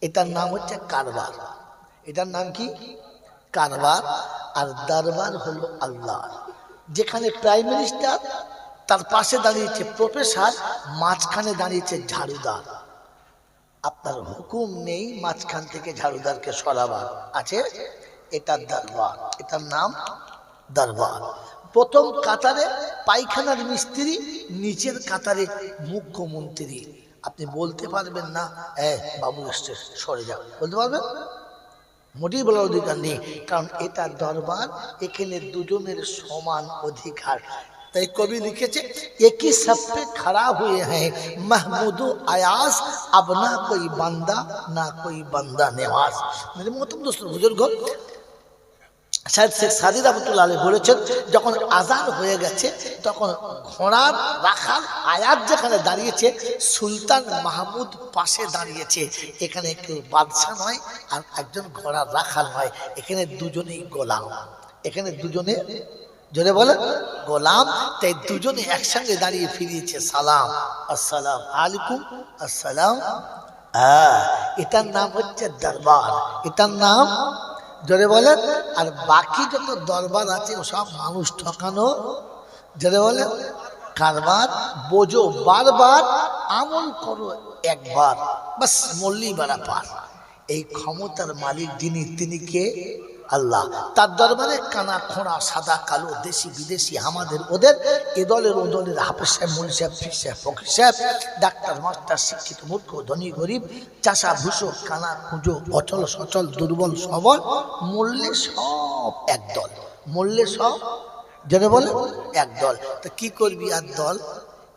এটার নাম হচ্ছে কারবার। এটার নাম কি? কারবার। আর দরবার হলো আল্লাহ। যেখানে প্রাইম মিনিস্টার, তার পাশে দাঁড়িয়েছে প্রফেসর, মাঝখানে দাঁড়িয়েছে ঝাড়ুদার। আপনার হুকুম নেই মাঝখান থেকে ঝাড়ুদারকে সরাবার, আছে? এটার দরবার, এটার নাম দরবার। প্রথম কাতারে পায়খানার মিস্ত্রি, নিচের কাতারে মুখ্যমন্ত্রী। আপনি বলতে পারবেন না, বাবু এসছে, সরে যাও, বলতে পারবেন? মোটেই বলার অধিকার নেই, কারণ এটা দরবার, এখানে দুজনের সমান অধিকার। তাই কবি লিখেছে, একই সফে খড়া হুয়ে হ্যাঁ মাহমুদ আয়াস, আব না কোই বান্দা না কোই বান্দা নেওয়াজ। মেরে মতম দোস্ত বুজুর্গ, শায়দ শেখ সাদি রহমতুল্লাহ আলাইহি বলেছেন, যখন আজান হয়ে গেছে, তখন ঘোড়ার রাখাল আয়াত যেখানে দাঁড়িয়েছে, সুলতান মাহমুদ পাশে দাঁড়িয়েছে। এখানে কেউ বাদশা নয়, আর একজন ঘোড়ার রাখাল নয়, এখানে দুজনেই গোলাম। এখানে দুজনে, জোরে বলে, গোলাম। তাই দুজনে একসঙ্গে দাঁড়িয়ে ফিরিয়েছে সালাম, আসসালাম আলাইকুম, আসসালাম। এটার নাম হচ্ছে দরবার, এটার নাম, জোরে বলেন। আর বাকি যত দরবার আছে সব মানুষ ঠকানো, জোরে বলেন, কারবার। বোঝো বারবার, আমল করো একবার, বাস মল্লি বাড়া পার। এই ক্ষমতার মালিক যিনি, তিনি কে? আল্লাহ। তার দরবারে কানা খোঁড়া, সাদা কালো, দেশি বিদেশি, আমাদের ওদের, এ দলের ও দলের, হাফেজ সাহেব, মৌলভী সাহেব, পীর সাহেব, ফকির সাহেব, ডাক্তার মাস্টার, শিক্ষিত মূর্খ, ধনী গরিব, চাষা ভুষো, কানা খুঁজো, অচল সচল, দুর্বল সবল, মূল্যে সব এক দল, মূল্যে সব, জেনে বলে এক দল। তা কি করবি আর দল,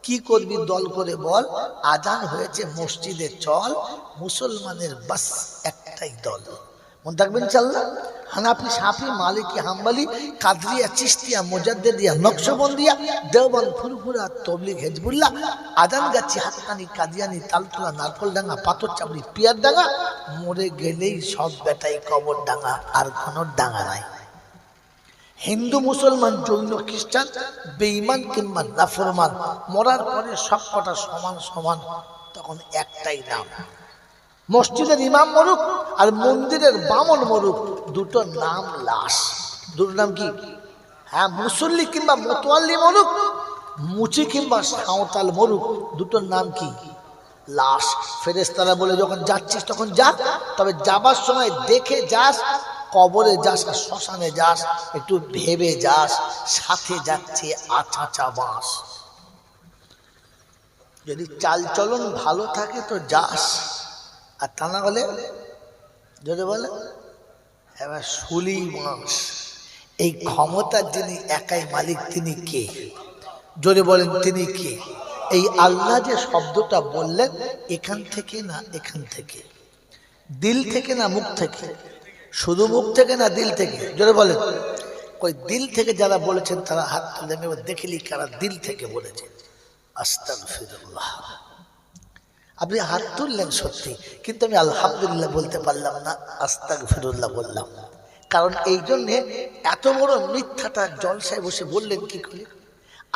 কি করবি দল করে বল? আজান হয়েছে মসজিদে চল, মুসলমানের বাস একটাই দল। মনে থাকবেন ইনশাআল্লাহ। হানাফি, শাফি, মালিকি, হাম্বলি, কাদরিয়া, চিশতিয়া, মুজাদ্দিদিয়া, নকশবন্দিয়া, দেওবন্দ, ফুরফুরা, তবলিগ, হিজবুল্লাহ, আজান গাছি, হাক্কানি, কাদিয়ানি, তালতলা, নারকলডাঙ্গা, পাথরচাবড়ি, পিয়ারডাঙ্গা, মরে গেলেই সব বেটাই কবর ডাঙ্গা, আর কোনো ডাঙ্গা নাই। হিন্দু, মুসলমান, জৈন, খ্রিস্টান, বেঈমান কিংবা নাফরমান, মরার পরে সব কটা সমান সমান, তখন একটাই নাম। মসজিদের ইমাম মরুক আর মন্দিরের বামন মরুক, দুটো নাম লাশ। দুটো নাম কি? হ্যাঁ, মুসল্লি কিংবা মোতোয়াল্লি মরুক, মুচি কিংবা সাঁওতাল মরুক, দুটোর নাম কি? লাশ। ফেরেশতারা বলে, যখন যাচ্ছিস তখন যা, তবে যাবার সময় দেখে যাস, কবরে যাস আর শ্মশানে যাস, একটু ভেবে যাস, সাথে যাচ্ছে আছাচা বাঁশ। যদি চাল চলন ভালো থাকে তো যাস, আর তা না হলে, যদি বলে এবার শুলি মাস। এই ক্ষমতার যিনি একাই মালিক, তিনি কে? জোরে বলেন, তিনি কে? এই আল্লাহ যে শব্দটা বললেন, এখান থেকে না এখান থেকে, দিল থেকে না মুখ থেকে? শুধু মুখ থেকে না দিল থেকে? জোরে বলেন। ওই দিল থেকে যারা বলেছেন তারা হাত তুলে দেখিলি কারা দিল থেকে বলেছেন। আস্তাগফিরুল্লাহ। আপনি হাত তুললেন সত্যি, কিন্তু আমি আলহামদুলিল্লাহ বলতে পারলাম না, আস্তাগফিরুল্লাহ বললাম। কারণ এই জন্যে এত বড় মিথ্যাটা জলসায় বসে বললেন কি করে?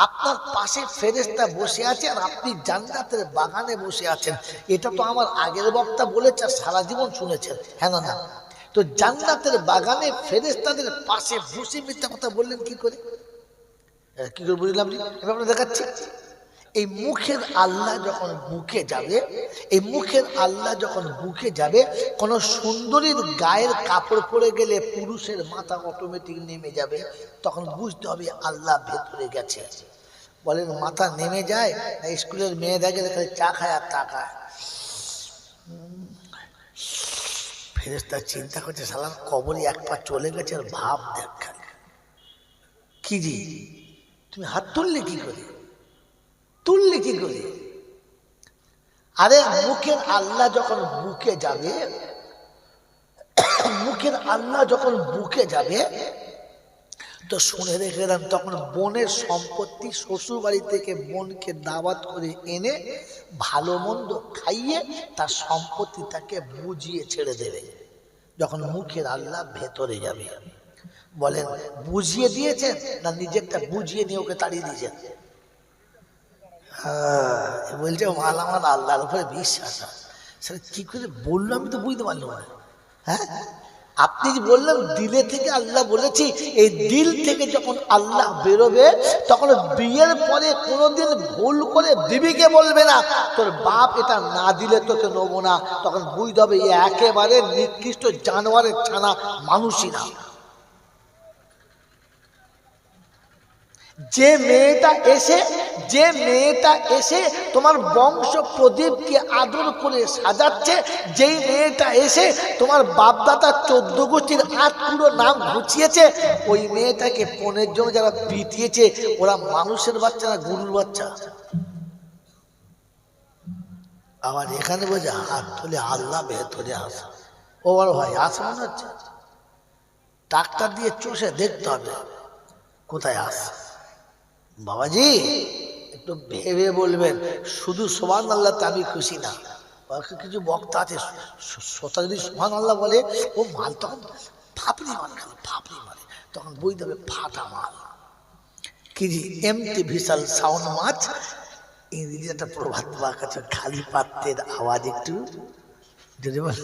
আপনার পাশে ফেরেশতা বসে আছে আর আপনি জান্নাতের বাগানে বসে আছেন। এটা তো আমার আগের বক্তা বলেছে, সারা জীবন শুনেছেন, হ্যাঁ না? তো জান্নাতের বাগানে ফেরেশতাদের পাশে বসে মিথ্যা কথা বললেন কি করে? কি করে বুঝলাম? আমি আপনাকে দেখাচ্ছি। এই মুখের আল্লাহ যখন বুকে যাবে, এই মুখের আল্লাহ যখন বুকে যাবে, কোন সুন্দরীর গায়ের কাপড় পরে গেলে পুরুষের মাথা অটোমেটিক নেমে যাবে, তখন বুঝতে হবে আল্লাহ ভেতরে গেছে। বলেন মাথা নেমে যায় না? স্কুলের মেয়ে দেখে খালি চা খায় আর তা খায়। ফেরেশতা চিন্তা করছে শালার কবরে এক পা চলে গেছে আর ভাব দেখ খালি। কি জি তুমি হাত তুললে কি করে? তুললে কি করে? আরে মুখের আল্লাহ যখন বুকে যাবে, মুখের আল্লাহ যখন বুকে যাবে, তো শুনে রেখে দেন, তখন বোনের সম্পত্তি শ্বশুর বাড়ি থেকে বোনকে দাওয়াত করে এনে ভালো মন্দ খাইয়ে তার সম্পত্তি তাকে বুঝিয়ে ছেড়ে দেবে যখন মুখের আল্লাহ ভেতরে যাবে। বলেন বুঝিয়ে দিয়েছেন না নিজেরটা বুঝিয়ে নিয়ে ওকে তাড়িয়ে দিয়েছেন? বলছে মাল আমার আল্লাহর উপরে বিশ্বাস আছে। সেটা কি করে বললো আমি তো বুঝতে পারলাম না। হ্যাঁ, আপনি যে বললেন দিলে থেকে আল্লাহ বলেছি, এই দিল থেকে যখন আল্লাহ বেরোবে তখন বিয়ের পরে কোনোদিন ভুল করে বিবিকে বলবে না তোর বাপ এটা না দিলে তোকে নেবো না। তখন বুঝতে হবে একেবারে নিকৃষ্ট জানোয়ারের ছানা, মানুষই না। যে মেয়েটা এসে তোমার বংশ প্রদীপকে আদর করে সাজাচ্ছে, যেই মেয়েটা এসে তোমার বাপদাদা 14 গোষ্ঠীর পুরো নাম ঘুচিয়েছে, ওই মেয়েটাকে পণের জন্য যারা পিটিয়েছে ওরা মানুষের বাচ্চা না গরুর বাচ্চা? আবার এখানে বলছে হাত তুলে আল্লাহ ভেতরে আসে। ও বড় ভাই আসে মনে হচ্ছে, ডাক্তার দিয়ে চষে দেখতে হবে কোথায় আসে। বাবাজি একটু ভেবে বলবেন, শুধু সুবহানাল্লাহ তে আমি খুশি না। কিছু বক্তা আছে সোতা যদি সুবহানাল্লাহ বলে ও মাল তখন ফাপড়ি মারে, খালি ফাপড়ি মারে, তখন বুঝতে হবে ফাটা মাল। কি জি এমটি ভিসাল সাউন্ড মাছ, ইংরেজি একটা প্রভাত তোমার কাছে, খালি পাত্রের আওয়াজ একটু যদি বল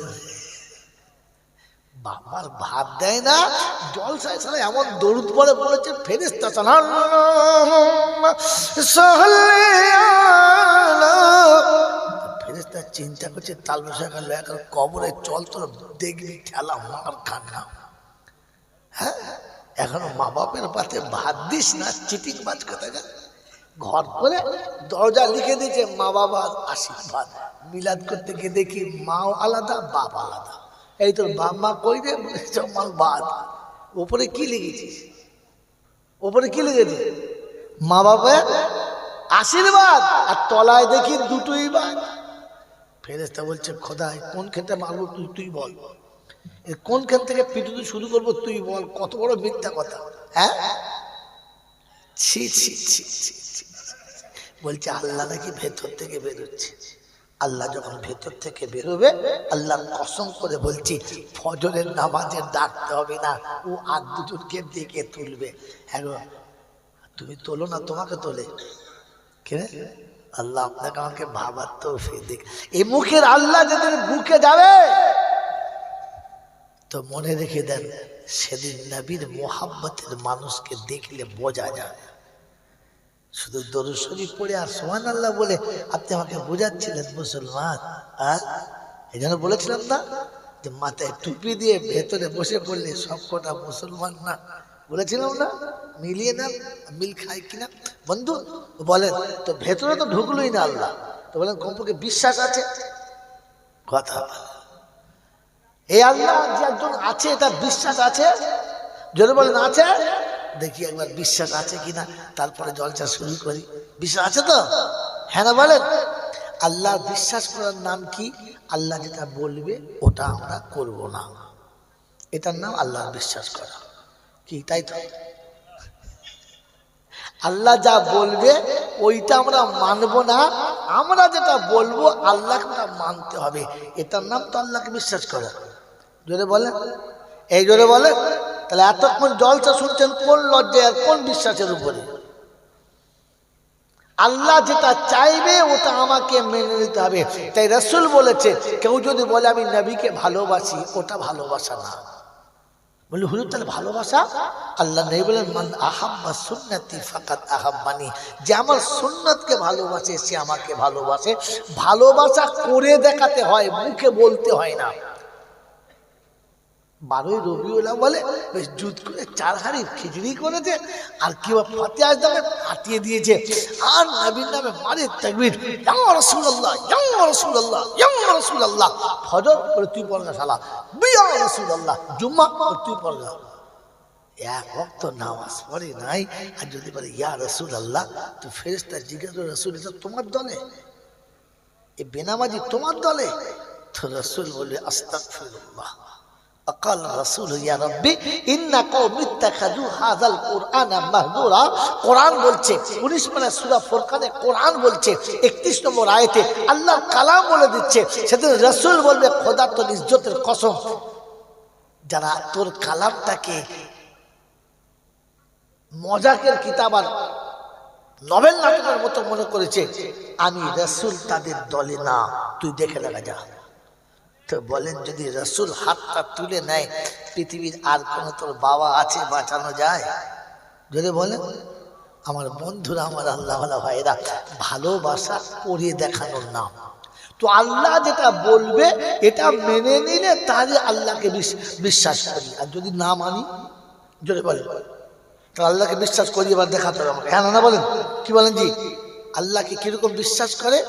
বাবার ভাত দেয় না। জলসায় সারা এমন দরুদ পড়ে বলেছে ফেরেশতা ফেরেশতা চিন্তা করছে তাল বসা গেল এখন কবরে চল তোর দেখবি ঠেলা মার খান্না। হ্যাঁ, এখনো মা বাপের পাতে ভাত দিস না, চিটিং বাজ কথা। ঘর করে দরজা লিখে দিয়েছে মা বাবার আশীর্বাদ। মিলাদ করতে গিয়ে দেখি মাও আলাদা বাপ আলাদা। এই তোর বাপ মা কই রে? মাল বাদ। ওপরে কি লিখেছিস? ওপরে কি লিখেছিস? মা বাবার আশীর্বাদ, আর তলায় দেখি দুটোই বাদ। ফেরেশতা বলছে খোদাই কোন ক্ষেত্রে মারবো তুই বল, কোন ক্ষেত্র থেকে পিটুতে শুরু করবো তুই বল, কত বড় মিথ্যা কথা। হ্যাঁ, ছি ছি ছি ছি ছি। বলছে আল্লাহ নাকি ভেতর থেকে বেরোচ্ছে। আল্লাহ যখন ভেতর থেকে বেরোবে, আল্লাহর কসম করে বলছি ফজরের নামাজের ডাকতে হবে না, ও আর দুজনকে ডেকে তুলবে। হ্যাঁ গো তুমি তোলো না, তোমাকে তোলে কে? আল্লাহ আপনাকে আমাকে ভাবার তৌফিক দিক। এই মুখের আল্লাহ যেদিন বুকে যাবে তো মনে রেখে দেন সেদিন নবীর মোহাব্বতের মানুষকে দেখলে বোঝা যায়। শুধু দরুদ শরীফ পড়ে আর সুবহানাল্লাহ বলে আপনি আমাকে বোঝাচ্ছিলেন মুসলমান। এই জন্য বলেছিলাম না যে মাথায় টুপি দিয়ে ভেতরে বসে পড়লে সব কটা মুসলমান না, বলেছিলাম না? মিলিয়ে না, মিল খায় কিনা বন্ধু বলেন তো? ভেতরে তো ঢুকলোই না আল্লাহ, তো বলেন কমপক্ষে বিশ্বাস আছে কথা। এই আল্লাহ যে একজন আছে এটা বিশ্বাস আছে? যদি বলেন আছে, দেখি একবার বিশ্বাস আছে কিনা, তারপরে জলসা শুরু করি। বিশ্বাস আছে তো? হ্যাঁ না বলেন? আল্লাহ বিশ্বাস করার নাম কি? আল্লাহ যেটা বলবে ওটা আমরা করব না, এটার নাম আল্লাহ বিশ্বাস করা। কি তাই তো? আল্লাহ যা বলবে ওইটা আমরা মানবো না, আমরা যেটা বলবো আল্লাহকে ওটা মানতে হবে। এটার নাম তো আল্লাহকে বিশ্বাস করা। জোরে বলে, এই জোরে বলে। তাহলে এতক্ষণ জলসা শুনছেন কোন লজ্জায় আর কোন বিশ্বাসের উপরে? আল্লাহ যেটা চাইবে ওটা আমাকে মেনে নিতে হবে। তাই রাসূল বলেছে, কেউ যদি বলে আমি নবীকে ভালোবাসি, ওটা ভালোবাসা না। বলি হুজুর তাহলে ভালোবাসা? আল্লাহ নবী বলেন, মান আহাব্বা সুন্নতি ফাকাদ আহাব্বানি, যে আমার সুন্নতকে ভালোবাসে সে আমাকে ভালোবাসে। ভালোবাসা করে দেখাতে হয়, মুখে বলতে হয় না। 12ই রবিউল আউয়ালে বেশ জুত করে 4 হাঁড়ি খিচুড়ি করেছে, আর কেউ ফাতিহা দামে ফাটিয়ে দিয়েছে, আর নবীর নামে মারে তাকবীর, ইয়া রাসূলুল্লাহ ইয়া রাসূলুল্লাহ ইয়া রাসূলুল্লাহ। ফজর করে তুই পড় না শালা, ইয়া রাসূলুল্লাহ। জুম্মা করে তুই পড় না। এক ওয়াক্ত নামাজ পড়ে নাই, আর যদি বলে ইয়া রাসূলুল্লাহ, তো ফেরেশতা জিজ্ঞাসা করে, রাসূল এটা তোমার দলে, এই বেনামাজি তোমার দলে? তো রাসূল বলে আস্তাগফিরুল্লাহ। أقال الرسول يا ربي إن قوم اتخذوا هذا القرآن مهجورا। কোরআন বলছে 19 পারা সূরা ফুরকানে কোরআন বলছে 31 নম্বর আয়াতে আল্লাহর কালাম বলে দিচ্ছে, সেদিন রাসূল বলবে খোদা তোর ইজ্জতের কসম, যারা তোর কালামটাকে মজাকের কিতাব আর নভেল নাটকের মতো মনে করেছে, আমি রাসূল তাদের দলে না, তুই দেখে লাগা যা। তো বলেন যদি রাসূল হাতটা তুলে নেয়, পৃথিবীর আর কোন তোর বাবা আছে বাঁচানো যায়? যদি বলেন আমার বন্ধুরা, আমার আল্লাহওয়ালা ভাইরা, ভালোবাসা করে দেখানোর নাম। তো আল্লাহ যেটা বলবে এটা মেনে নিলে তাহলে আল্লাহকে বিশ্বাস করি, আর যদি না মানি, যদি বলেন তাহলে আল্লাহকে বিশ্বাস করি, এবার দেখাতে হবে আমাকে। হ্যাঁ না বলেন, কি বলেন জি? আল্লাহকে কিরকম বিশ্বাস করে?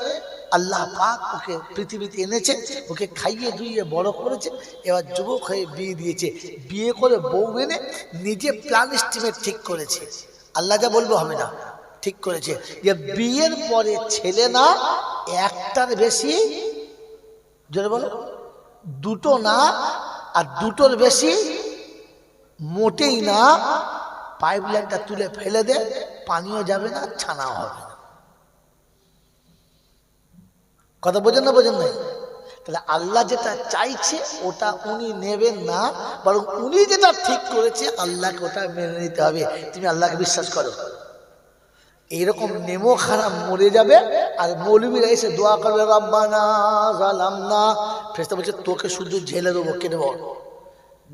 আল্লাহ পাক ওকে পৃথিবীতে এনেছে, ওকে খাইয়ে ধুইয়ে বড় করেছে, এবার যুবক হয়ে বিয়ে দিয়েছে, বিয়ে করে বউ এনে নিজে প্ল্যান এস্টিমেট ঠিক করেছে। আল্লাহ যা বলবে হবে না, ঠিক করেছে যে বিয়ের পরে ছেলে না একটার বেশি, জোরে বলো, দুটো না, আর দুটোর বেশি মোটেই না। পাইপ লাইনটা তুলে ফেলে দে, পানিও যাবে না, ছানাও হবে না। কথা বোঝেন না, বোঝেন নাই? তাহলে আল্লাহ যেটা চাইছে ওটা উনি নেবেন না, বরং উনি যেটা ঠিক করেছে আল্লাহকে ওটা মেনে নিতে হবে। তুমি আল্লাহকে বিশ্বাস করো। এইরকম নেমো খারাপ মরে যাবে, আর মৌলবীরা এসে দোয়া করবে রব্বানা জালামনা। ফেরেশতা বলছে তোকে শুধু ঝেলে দেবো, কেটে বল,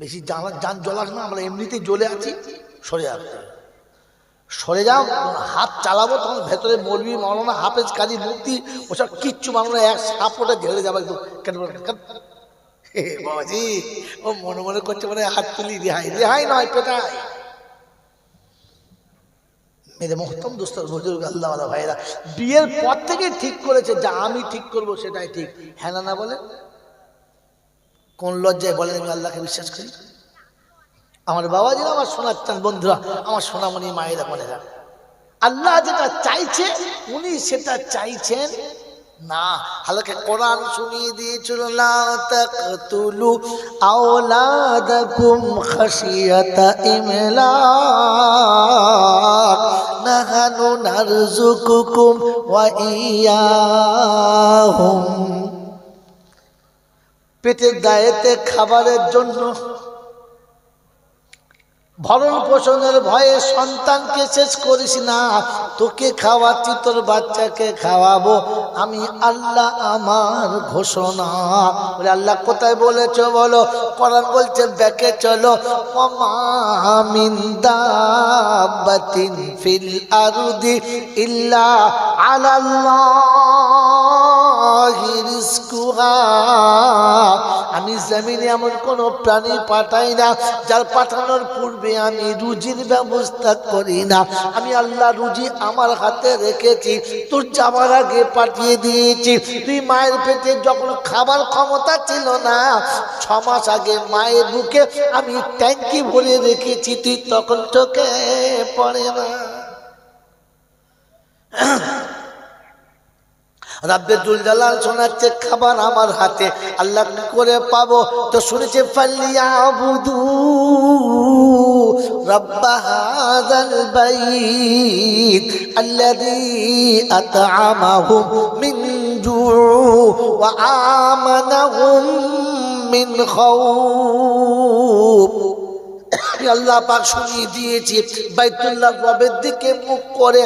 বেশি জান জ্বলাস না, আমরা এমনিতেই জ্বলে আছি, সরে যাবে, সরে যাও। হাত চালাবো তখন ভেতরে মৌলবী মাওলানা হাফেজ কাজী মুফতি ওসব কিচ্ছু মানবো না, এক সাপোর্টে ঝেড়ে যাবে একদম। বাবাজি ও মনে মনে করছে মানে হাত তুলি, রেহাই রেহাই নয়, পেটাই। মেরে মোহতম দোস্তর বুজুর্গ আল্লাহওয়ালা ভাইরা, বিয়ের পর থেকে ঠিক করেছে যা আমি ঠিক করবো সেটাই ঠিক। হ্যাঁ না বলে কোন লজ্জায় বলেন আমি আল্লাহকে বিশ্বাস করি? আমার বাবাজিরা, আমার শোনাচ্ছেন বন্ধুরা, আমার সোনামণি মায়েরা বোনেরা, আল্লাহ যেটা চাইছে উনি সেটা চাইছেন না। হালকা কোরআন শুনিয়ে দিয়েছিল, লা তাকতুলু আওলাদাকুম খাশিয়াতা ইমলাক নাহানু নারযুকুকুম ওয়া ইয়াহুম। পেটের দায়েতে খাবারের জন্য, ভরণ পোষণের ভয়ে সন্তানকে শেষ করিস না, তোকে খাওয়াচ্ছি, তোর বাচ্চাকে খাওয়াবো আমি আল্লাহ, আমার ঘোষণা। বলে আল্লাহ কোথায় বলেছো বলো? কোরআন বলছে দেখে চলো, ওমা মিন দাব্বাতিন ফিল আরদি ইল্লা আলাল্লাহি রিজকুহা। আমি জমিনে এমন কোন প্রাণী পাঠাই না যার পাঠানোর পূর্বে আমি রুজির ব্যবস্থা করি না। আমি আল্লাহ রুজি আমার হাতে রেখেছি, তোর যাবার আগে পাঠিয়ে দিয়েছি। তুই মায়ের পেটে যখন খাবার ক্ষমতা ছিল না, 6 মাস আগে মায়ের বুকে আমি ট্যাঙ্কি ভরে রেখেছি, তুই তখন চোখে পড়ে না। রাব্বে জুল জালাল শোনাচ্ছে খাবার আমার হাতে, আল্লাহ কি করে পাবো? তো শুনেছে ফালিয়াবুদু রাব্ব হাযাল বাইত আল্লাযী আত'আমাহুম মিন জু' ওয়া আমানাহুম মিন খাউফ। আল্লাহ পাক শুনিয়ে দিয়েছি বাইতুল্লাহ রবের দিকে মুখ করে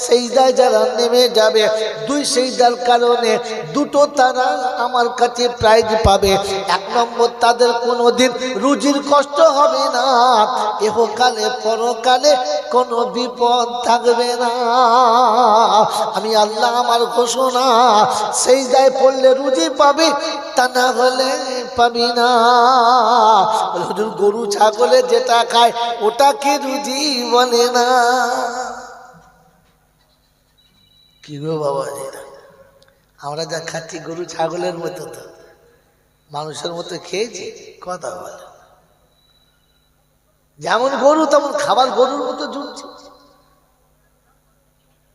সিজদায় যারা নেমে যাবে, দুই সিজদার কারণে দুটো তারা আমার কাছে প্রাইজ পাবে। এক নম্বর, তাদের কোনোদিন রুজির কষ্ট হবে না, ইহকালে পরকালে কোনো বিপদ থাকবে না। আমি আল্লাহ আমার ঘোষণা, সিজদায় পড়লে রুজি পাবি, তা না হলে পাবি না। হুজুর গরু ছাগলে যেটা খায় ওটাকে রুজি বলে না। কি গো বাবা, আমরা যা খাচ্ছি গরু ছাগলের মতো, তো মানুষের মতো খেয়েছি? কথা বলে যেমন গরু তেমন খাবার গরুর মতো জুটছে।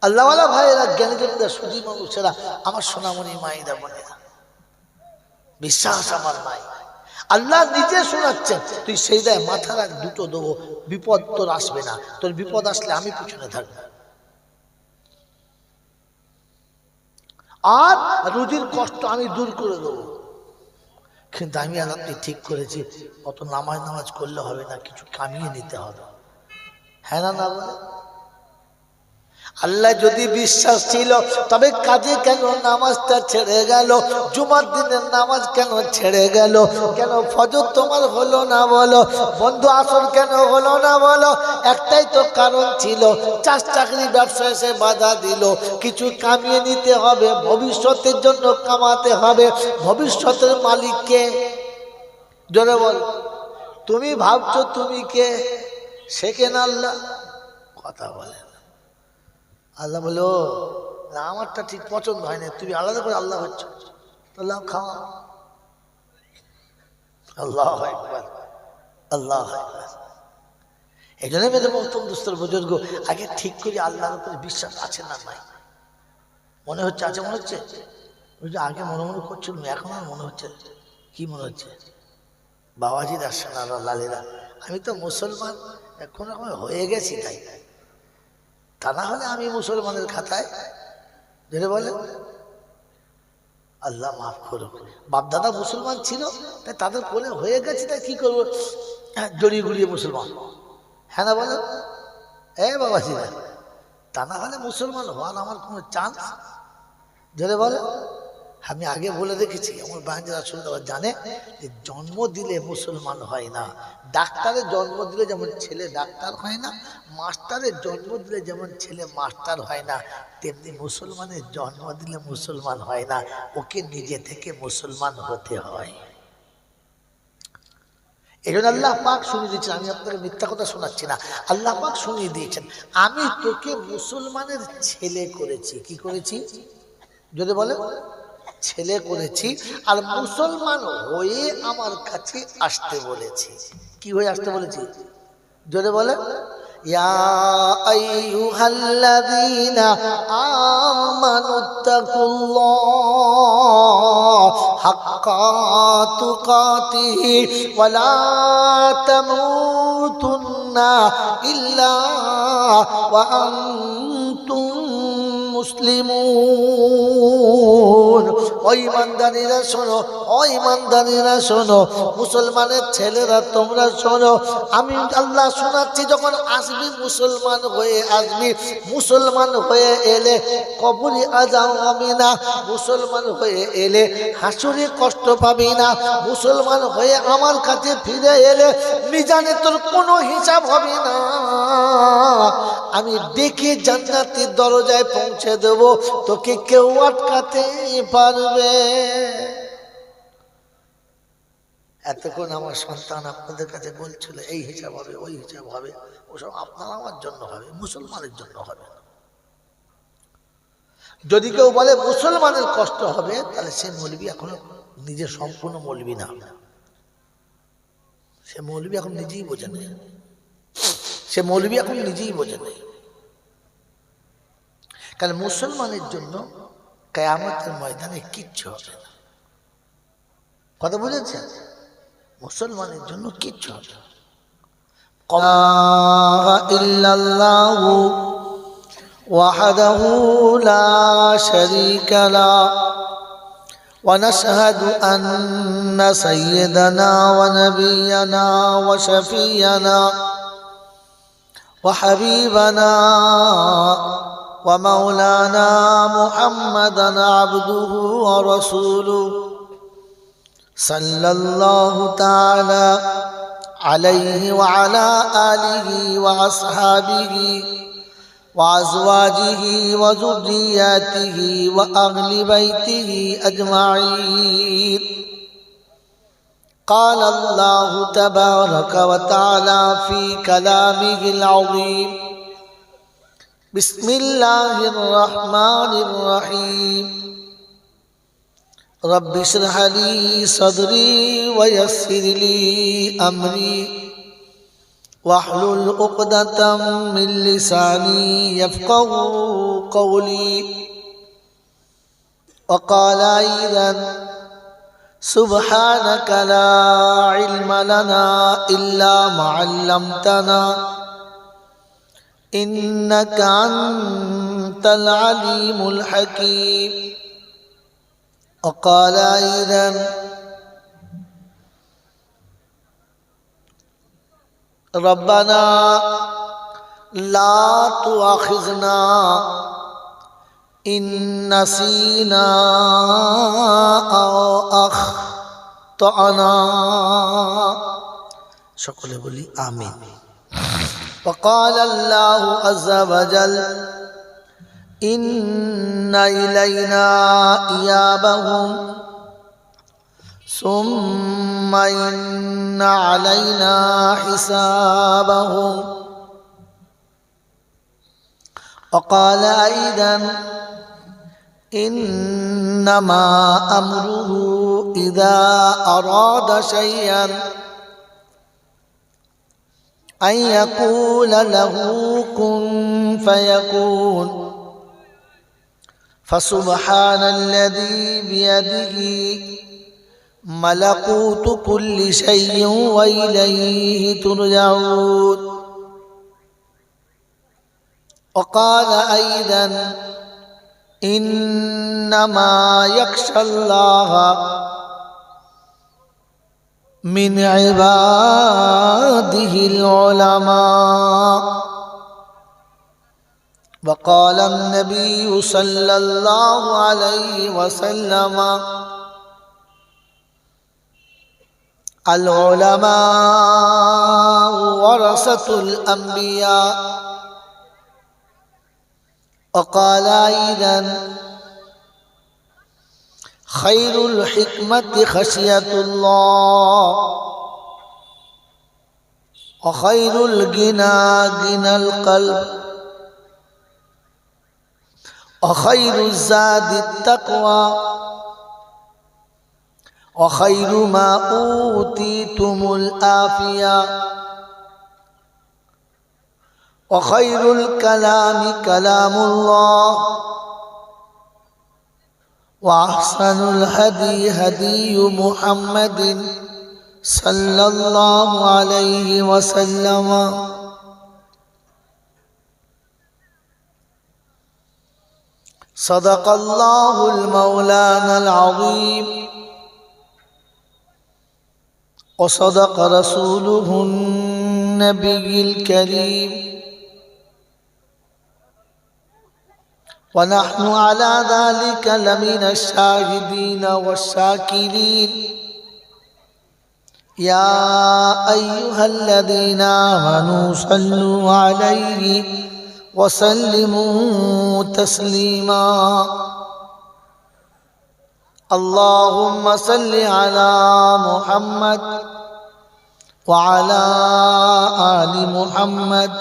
আল্লাহওয়ালা ভাইয়েরা, জ্ঞানীজনরা, সুধী মানুষেরা, আমার সোনামণি মায়েরা বোনেরা, বিশ্বাস আমার মাই, আল্লাহ নিজে শোনাচ্ছেন তুই সেই দায় মাথা রাখ, দুটো দেবো, বিপদ তোর আসবে না, তোর বিপদ আসলে আমি পিছনে থাকবো, আর রুজির কষ্ট আমি দূর করে দেবো। কিন্তু আমি আর আপনি ঠিক করেছি অত নামাজ করলে হবে না, কিছু কামিয়ে নিতে হবে। হ্যাঁ না, না বলে? আল্লাহ যদি বিশ্বাস ছিল তবে কাজে কেন নামাজটা ছেড়ে গেল? জুমার দিনের নামাজ কেন ছেড়ে গেল? কেন ফজর তোমার হলো না বলো? বন্ধু আসর কেন হলো না বলো? একটাই তো কারণ ছিল, চাষ চাকরি ব্যবসা এসে বাধা দিল। কিছু কামিয়ে নিতে হবে, ভবিষ্যতের জন্য কামাতে হবে। ভবিষ্যতের মালিককে জোরে বল, তুমি ভাবছো তুমি কে? শেখেন আল্লাহ। কথা বলে আল্লাহ বলো না, আমারটা ঠিক পছন্দ হয় না, তুমি আলাদা করে আল্লাহ হচ্ছ, আল্লাহ খাওয়া। আল্লাহ আকবার, আল্লাহ আকবার। এই জন্য মেয়েদের মহতম দুস্তর বুজুর্গ, আগে ঠিক করি আল্লাহর উপরে বিশ্বাস আছে না নাই। মনে হচ্ছে আছে, মনে হচ্ছে আগে মনে মনে করছিল, এখন আর মনে হচ্ছে। কি মনে হচ্ছে? বাবাজির আসছেন আর লালেরা, আমি তো মুসলমান এখন হয়ে গেছি, তাই তা না হলে আমি মুসলমানের খাতায় ধরে বলে আল্লাহ মাফ করুক। বাপদাদা মুসলমান ছিল, তাই তাদের কোলে হয়ে গেছে, তাই কি করবো, জড়িয়ে গুড়িয়ে মুসলমান। হ্যাঁ না বলো? বাবাজি, তা না হলে মুসলমান হওয়ার আমার কোনো চান্স ধরে বলে। আমি আগে বলে রেখেছি, আমার বাঞ্জের আসলে জানে যে জন্ম দিলে মুসলমান হয় না। ডাক্তারের জন্ম দিলে যেমন ছেলে ডাক্তার হয় না, মাস্টারের জন্ম দিলে যেমন ছেলে মাস্টার হয় না, তেমনি মুসলমানের জন্ম দিলে মুসলমান হয় না, ওকে নিজে থেকে মুসলমান হতে হয়। এই জন্য আল্লাহ পাক শুনিয়ে দিয়েছেন, আমি আপনাকে মিথ্যা কথা শোনাচ্ছি না, আল্লাহ পাক শুনিয়ে দিয়েছেন, আমি তোকে মুসলমানের ছেলে করেছি। কি করেছি? যদি বলে ছেলে করেছি, আর মুসলমান হয়ে আমার কাছে আসতে বলেছি। কি হয়ে আসতে বলেছি? যদি বলে ইয়া আইয়ুহাল্লাযীনা আমানুত্তাকুল্লাহ হাক্কা তুকাতিহি ওয়া লা তামুতুন্না ইল্লা ওয়া আনতুম মুসলিমুন। ও ইমানদারেরা শোনো, ও ইমানদারেরা শোনো, মুসলমানের ছেলেরা তোমরা শোনো, আমি আল্লাহ শোনাচ্ছি, যখন আসবি মুসলমান হয়ে আসবি। মুসলমান হয়ে এলে কবরে আযাব হবে না, মুসলমান হয়ে এলে হাসরে কষ্ট পাবি না, মুসলমান হয়ে আমার কাছে ফিরে এলে মিজানে তোর কোনো হিসাব হবে না। আমি ডেকে জান্নাতের দরজায় পৌঁছে দেব, তোকে কেউ আটকাতে পারবে। এতক্ষণ আমার সন্তান আপনাদের কাছে বলছিল এই হিসাব হবে, ওই হিসাব হবে, ওসব আপনার আমার জন্য হবে, মুসলমানের জন্য হবে। যদি কেউ বলে মুসলমানের কষ্ট হবে, তাহলে সে মৌলবি এখনো নিজে সম্পূর্ণ মৌলবি না, সে মৌলবি এখন নিজেই বোঝে নেই, সে মৌলবি এখন নিজেই বোঝে নেই। কারণ মুসলমানের জন্য কিয়ামতের ময়দানে কিচ্ছু হবে না। কথা বুঝেছেন? মুসলমানের জন্য কিচ্ছু হবে না। ইল্লাল্লাহু ওয়াহদাহু লা শারীকা লা ونشهد أن سيدنا ونبينا وشفينا وحبيبنا ومولانا محمدا عبده ورسوله صلى الله تعالى عليه وعلى آله وأصحابه وأزواجه وذرياته وأهل بيته أجمعين. قال الله تبارك وتعالى في كلامه العظيم: بسم الله الرحمن الرحيم. رب اشرح لي صدري ويسر لي أمري واحلل عقدة من لساني يفقهوا قولي. وقال أيضا: سبحانك لا علم لنا إلا ما علمتنا إنك أنت العليم الحكيم. وقال أيضا: ربنا لا تؤاخذنا إن نسينا أو أخطأنا. সকলে বলি আমিন। وقال الله عز وجل: إن إلينا إيابهم ثم إن علينا حسابهم. وقال أيضا: إنما أمره إذا أراد شيئا أن يقول له كن فيكون. فسبحان الذي بيده ملكوت كل شيء وإليه ترجعون. وقال أيضا: إنما يخشى الله من عباده العلماء. وقال النبي صلى الله عليه وسلم: العلماء ورثة الأنبياء. وقال أيضا: خير الحكمة خشية الله وخير الغنى غنى القلب وخير الزاد التقوى وخير ما أوتيتم العافية وخير الكلام كلام الله وأحسن الهدي هدي محمد صلى الله عليه وسلم. صدق الله المولانا العظيم وصدق رسوله النبي الكريم. ونحن على ذلك لمن الشاهدين والشاكرين. يا أيها الذين آمنوا صلوا عليه وسلموا تسليما. اللهم صل على محمد وعلى آل محمد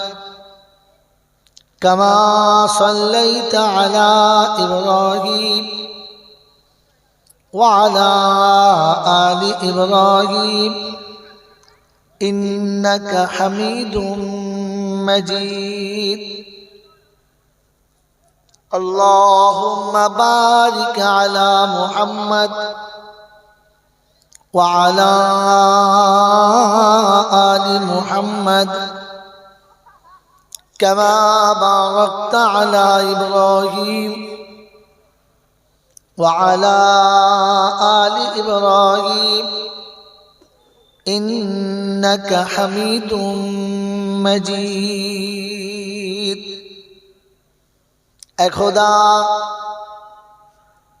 كما صليت على إبراهيم وعلى آل إبراهيم إنك حميد مجيد. اللهم بارك على محمد وعلى آل محمد كما باركت على إبراهيم وعلى آل إبراهيم إنك حميد مجيد ऐ खुदा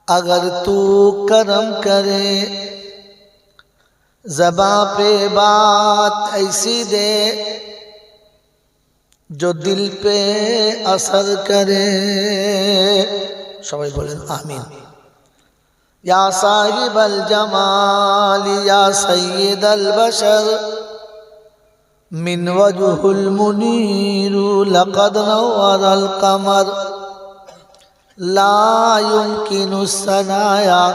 अगर तू करम करे ज़बां पे बात ऐसी दे जो दिल पे असर करे सबाई बोलें आमीन या साहिबल जमाल या सय्यिदल बशर मिन वजहुल मुनीर लक़द नव्वरल क़मर ला युमकिनु सनाया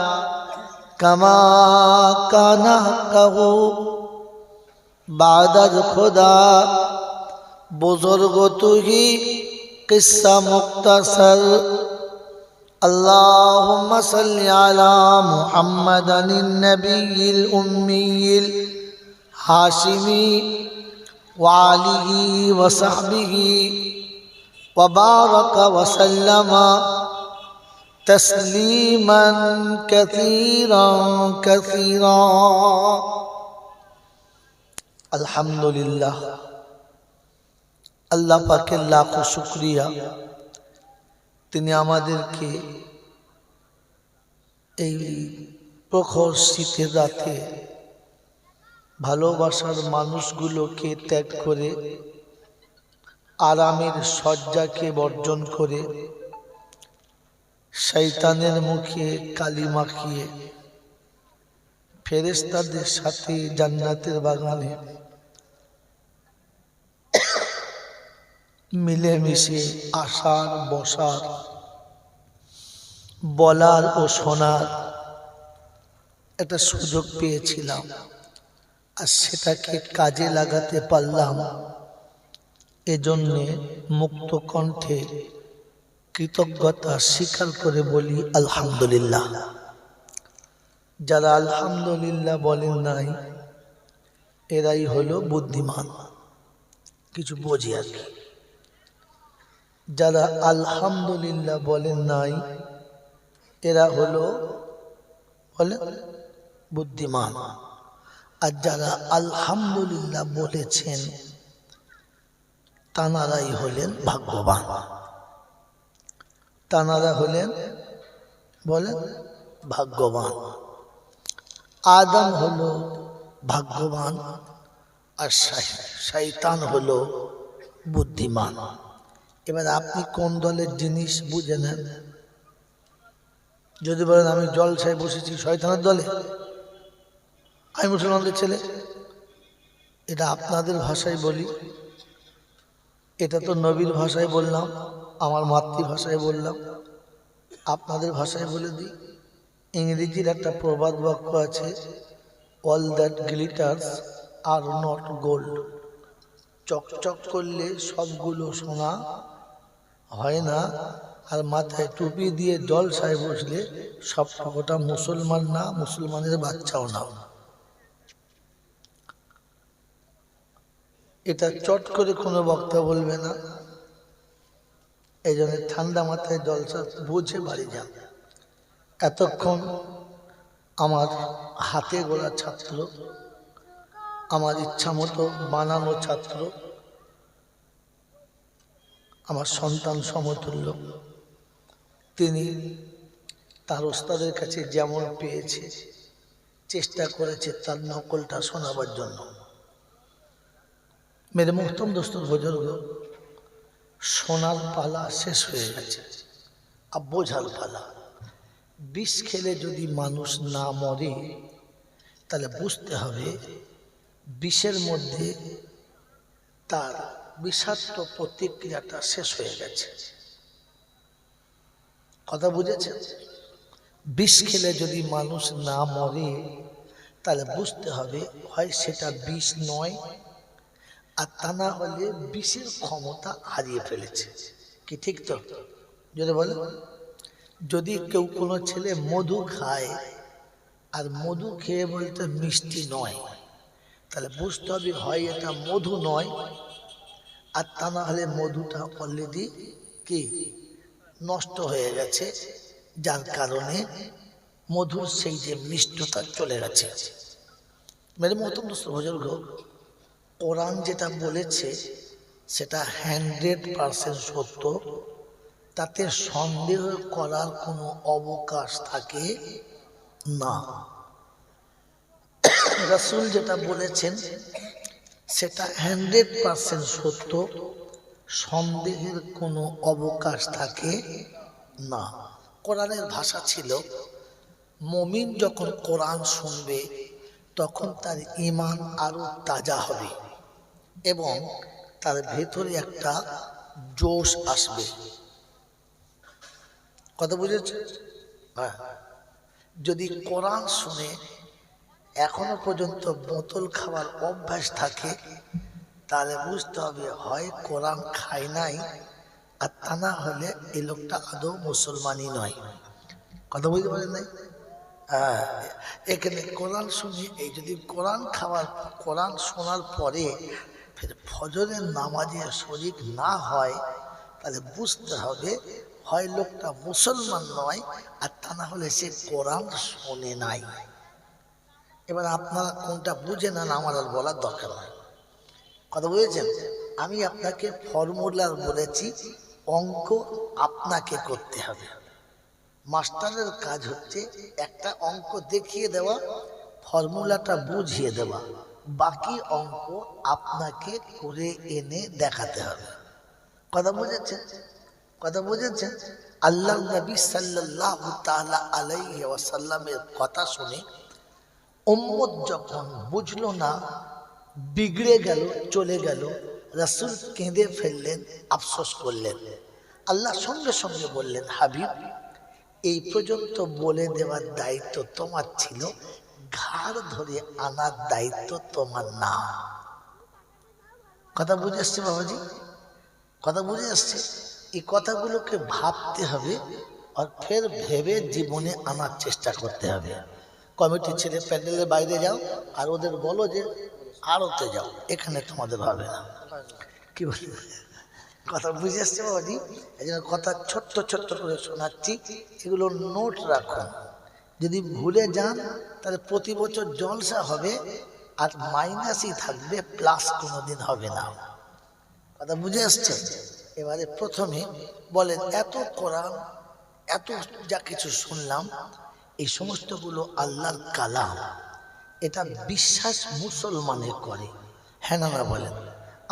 कमा काना कहू बादल खुदा बुजुर्ग तू ही किस्सा मुख्तसर अल्लाहुम्मा सल्लि अला मुहम्मदिन नबिय्यिल उम्मिय्यिल हाशिमी व आलिहि व सहबिहि व बारक व सल्लमा तस्लीमन कसीरन कसीरा अल्हम्दुलिल्लाह আল্লাহ পাকের লাখো শুকরিয়া তিনি আমাদেরকে এই প্রখর শীতের রাতে ভালোবাসার মানুষগুলোকে ত্যাগ করে আরামের শয্যাকে বর্জন করে শয়তানের মুখে কালি মাখিয়ে ফেরেশতাদের সাথে জান্নাতের বাগানে মিলেমিশে আসার বসার বলার ও শোনার একটা সুযোগ পেয়েছিলাম আর সেটাকে কাজে লাগাতে পারলাম এজন্যে মুক্ত কণ্ঠে কৃতজ্ঞতা স্বীকার করে বলি আলহামদুলিল্লাহ। যারা আলহামদুলিল্লাহ বলেন নাই এরাই হলো বুদ্ধিমান, কিছু বোঝে আর কি। যারা আলহামদুলিল্লাহ বলেন নাই এরা হলো বলে বুদ্ধিমান, আর যারা আলহামদুলিল্লাহ বলেছেন তানারাই হলেন ভাগ্যবান। তানারা হলেন বলেন ভাগ্যবান। আদম হলো ভাগ্যবান আর শয়তান হলো বুদ্ধিমান। এবার আপনি কোন দলের জিনিস বুঝে নেন। যদি বলেন আমি জলসায় বসেছি শয়তানের দলে, আমি মুসলমানদের ছেলে, এটা আপনাদের ভাষায় বলি, এটা তো নবীর ভাষায় বললাম, আমার মাতৃভাষায় বললাম, আপনাদের ভাষায় বলে দিই। ইংরেজির একটা প্রবাদ বাক্য আছে, all that glitters are not gold. চকচক করলে সবগুলো সোনা হয় না, আর মাথায় টুপি দিয়ে জলসায় বসলে সব কটা মুসলমান না, মুসলমানের বাচ্চাও না। এটা চট করে কোনো বক্তা বলবে না। এই জন্য ঠান্ডা মাথায় জলসা বুঝে বাড়ি যান। এতক্ষণ আমার হাতে গোলা ছাত্র, আমার ইচ্ছা মতো বানানো ছাত্র, আমার সন্তান সমতুল্য, তিনি তার ওস্তাদের কাছে যেমন পেয়েছে চেষ্টা করেছে তার নকলটা শোনাবার জন্য। মেরে মোহতরম দোস্তর বুজুর্গ, শোনার পালা শেষ হয়ে গেছে, আর বোঝার পালা। বিষ খেলে যদি মানুষ না মরে তাহলে বুঝতে হবে বিষের মধ্যে তার বিষাক্ত প্রতিক্রিয়াটা শেষ হয়ে গেছে। কথা বুঝেছেন? বিষ খেলে যদি মানুষ না মরে তাহলে বুঝতে হবে হয় সেটা বিষ নয়, আর তা না হলে বিষের ক্ষমতা হারিয়ে ফেলেছে। কি ঠিক তো? যদি বলে যদি কেউ কোনো ছেলে মধু খায় আর মধু খেয়ে বলতে মিষ্টি নয়, তাহলে বুঝতে হবে হয় এটা মধু নয়, আর তা না হলে মধুটা অলরেডি কি নষ্ট হয়ে গেছে, যার কারণে মধুর সেই যে মিষ্টতা চলে গেছে। মেরে মতন বুজুর্গ, কোরআন যেটা বলেছে সেটা 100% সত্য, তাতে সন্দেহ করার কোনো অবকাশ থাকে না। রাসূল যেটা বলেছেন সেটা 100% সত্য, সন্দেহের কোনো অবকাশ থাকে না। কোরআনের ভাষা ছিল, মুমিন যখন কোরআন শুনবে তখন তার ঈমান আরো তাজা হবে এবং তার ভেতরে একটা জোশ আসবে। কথা বুঝেছে? হ্যাঁ। যদি কোরআন শুনে এখনো পর্যন্ত বোতল খাওয়ার অভ্যাস থাকে, তাহলে বুঝতে হবে হয় কোরআন খায় নাই, আর তা না হলে এই লোকটা আদৌ মুসলমানই নয়। কথা বুঝতে পারেন নাই? হ্যাঁ, এখানে কোরআন শুনি, এই যদি কোরআন শোনার পরে ফের ফজরের নামাজে শরীক না হয়, তাহলে বুঝতে হবে হয় লোকটা মুসলমান নয়, আর তা না হলে সে কোরআন শোনে নাই। এবার আপনারা কোনটা বুঝে নেন, আমার আর বলার দরকার নাই। কথা বুঝেছেন? আমি আপনাকে ফর্মুলার বলেছি, অঙ্ক আপনাকে করতে হবে। মাস্টারের কাজ হচ্ছে একটা অঙ্ক দেখিয়ে দেওয়া, ফর্মুলাটা বুঝিয়ে দেওয়া, বাকি অঙ্ক আপনাকে করে এনে দেখাতে হবে। কথা বুঝেছেন? কথা বুঝেছেন? আল্লাহ নবী সাল্লাল্লাহু তাআলা আলাইহি ওয়াসাল্লামের কথা শুনে উম্মত যখন বুঝলো না, বিগড়ে গেল, চলে গেল, রাসূল কেঁদে ফেললেন, আফসোস করলেন। আল্লাহ সঙ্গে সঙ্গে বললেন, হাবিব, এই পর্যন্ত বলে দেওয়ার দায়িত্ব তোমার ছিল, ঘাড় ধরে আনার দায়িত্ব তোমার না। কথা বুঝে আসছে বাবাজি? কথা বুঝে আসছে? এই কথাগুলোকে ভাবতে হবে আর ফের ভেবে জীবনে আনার চেষ্টা করতে হবে। কমিটির ছেলে প্যান্ডেলের বাইরে যাও আর ওদের বলো যে আড়তে যাও, এখানে তোমাদের হবে না। কি বলি? কথা বুঝে আসছে বাবাজি? এই জন্য কথা ছোট্ট ছোট্ট করে শোনাচ্ছি, এগুলো নোট রাখুন। যদি ভুলে যান তাহলে প্রতি বছর জলসা হবে আর মাইনাসই থাকবে, প্লাস কোনোদিন হবে না। কথা বুঝে আসছে? এবারে প্রথমে বলেন, এত কোরআন, এত যা কিছু শুনলাম, এই সমস্তগুলো আল্লাহর কালাম, এটা বিশ্বাস মুসলমানের করে, হ্যাঁ না না বলেন?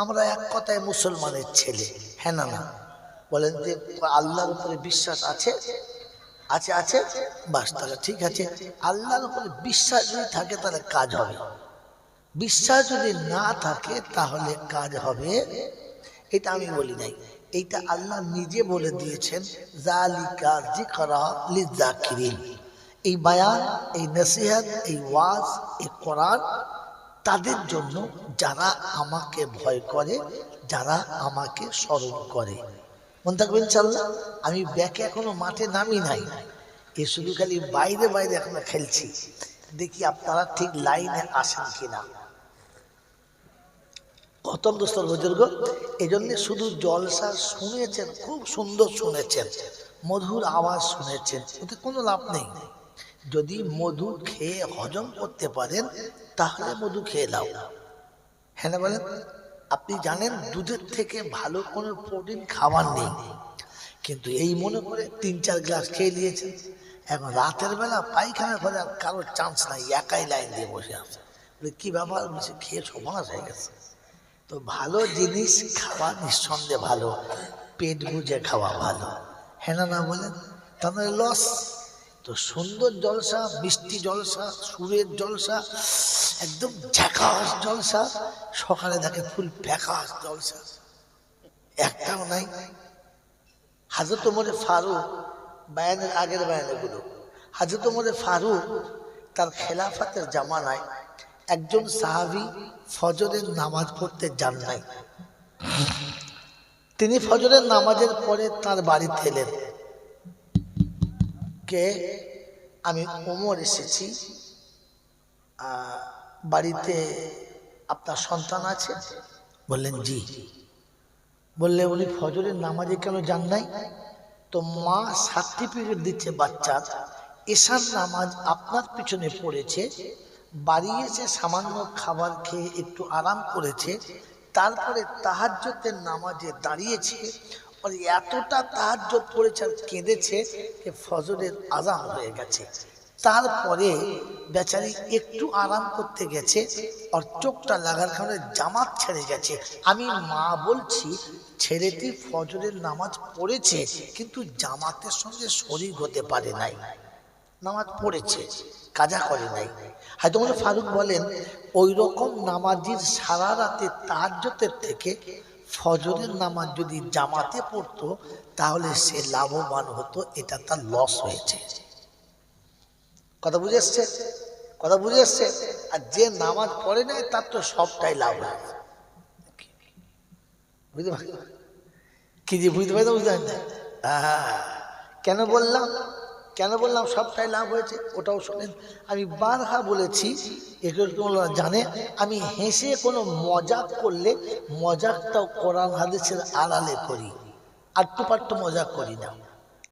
আমরা এক কথায় মুসলমানের ছেলে, হ্যাঁ না না বলেন? যে আল্লাহর উপরে বিশ্বাস আছে? আছে আছে, বাস, তাহলে ঠিক আছে। আল্লাহর উপরে বিশ্বাস যদি থাকে তাহলে কাজ হবে, বিশ্বাস যদি না থাকে তাহলে কাজ হবে। এটা আমি বলি নাই, এইটা আল্লাহ নিজে বলে দিয়েছেন, যালিকা যিকরা লিযাকিরিন। এই বায়ান, এই নসিহত, এই ওয়াজ, এই কোরআন তাদের জন্য যারা আমাকে ভয় করে, যারা আমাকে স্মরণ করে। মনে থাকবে ইনশাআল্লাহ। আমি ব্যাকে এখনো মাঠে নামি নাই, এ শুধু খালি বাইরে বাইরে এখনো খেলছি, দেখি আপনারা ঠিক লাইনে আসেন কিনা। কতম দোস্তর বুজুর্গ, এই জন্য শুধু জলসা শুনেছেন, খুব সুন্দর শুনেছেন, মধুর আওয়াজ শুনেছেন, ওতে কোনো লাভ নেই। যদি মধু খেয়ে হজম করতে পারেন তাহলে মধু খেয়ে নাও, হ্যাঁ না বলেন? আপনি জানেন দুধের থেকে ভালো কোনো প্রোটিন খাবার নেই, কিন্তু এই মনে করে 3-4 গ্লাস খেয়ে নিয়েছেন। এখন রাতের বেলা পায়খানা করে আর কারোর চান্স নাই, একাই লাইন দিয়ে বসে আছে। কি ব্যাপার? বলছে খেয়ে সমাজ হয়ে গেছে। তো ভালো জিনিস খাওয়া নিঃসন্দেহে ভালো, পেট বুঝে খাওয়া ভালো, হ্যাঁ না না বলেন? তাহলে লস। তো সুন্দর জলসা, মিষ্টি জলসা, সুরের জলসা, একদম ঝাকাস জলসা, সকালে দেখে ফুল ফ্যাকাস জলসা একটাও নাই। হযরত ওমর ফারুক, বায়ানের আগের বায়ানগুলো, হযরত ওমর ফারুক তার খেলাফতের জামানায় একজন সাহাবী ফজরের নামাজ পড়তে যান নাই। তিনি ফজরের নামাজের পরে তার বাড়িতে এলেন, কে? আমি ওমর এসেছি, বাড়িতে আপনার সন্তান আছে? বললেন জি। বললে উনি ফজরের নামাজে কেন যান নাই? তো মা সার্টিফিকেট দিচ্ছে বাচ্চার, এশার নামাজ আপনার পিছনে পড়েছে, বাড়ি এসে সামান্য খাবার খেয়ে একটু আরাম করেছে, তারপরে তাহাজ্জুদের নামাজে দাঁড়িয়েছে, আর এতটা তাহাজ্জুদ পড়েছে আর কেঁদেছে যে ফজরের আযান হয়ে গেছে। তারপরে বেচারি একটু আরাম করতে গেছে আর চোখটা লাগার কারণে জামাত ছেড়ে গেছে। আমি মা বলছি ছেলেটি ফজরের নামাজ পড়েছে কিন্তু জামাতের সঙ্গে শরীক হতে পারে নাই, নামাজ পড়েছে, কাজা করে নাই। হয়তো ফারুক বলেন ওই রকম নামাজির সারা রাতে তাহাজ্জুদের থেকে ফজরের নামাজ যদি জামাতে পড়তো তাহলে সে লাভবান হতো, এটা তার লস হয়েছে। কথা বুঝে এসছে? কথা বুঝে এসছে? আর যে নামাজ পড়ে নাই তার তো সবটাই লাভ হয়। বুঝতে পারি কি যে বুঝতে পারি না, বুঝতে পারি না। কেন বললাম, কেন বললাম সবটাই লাভ হয়েছে? ওটাও শোনেন। আমি বারহা বলেছি, এগুলো জানে, আমি হেসে কোনো মজাক করলে মজাকটাও কোরআন হাদিসের আড়ালে করি, আট্টু পাট্টু মজাক করি না।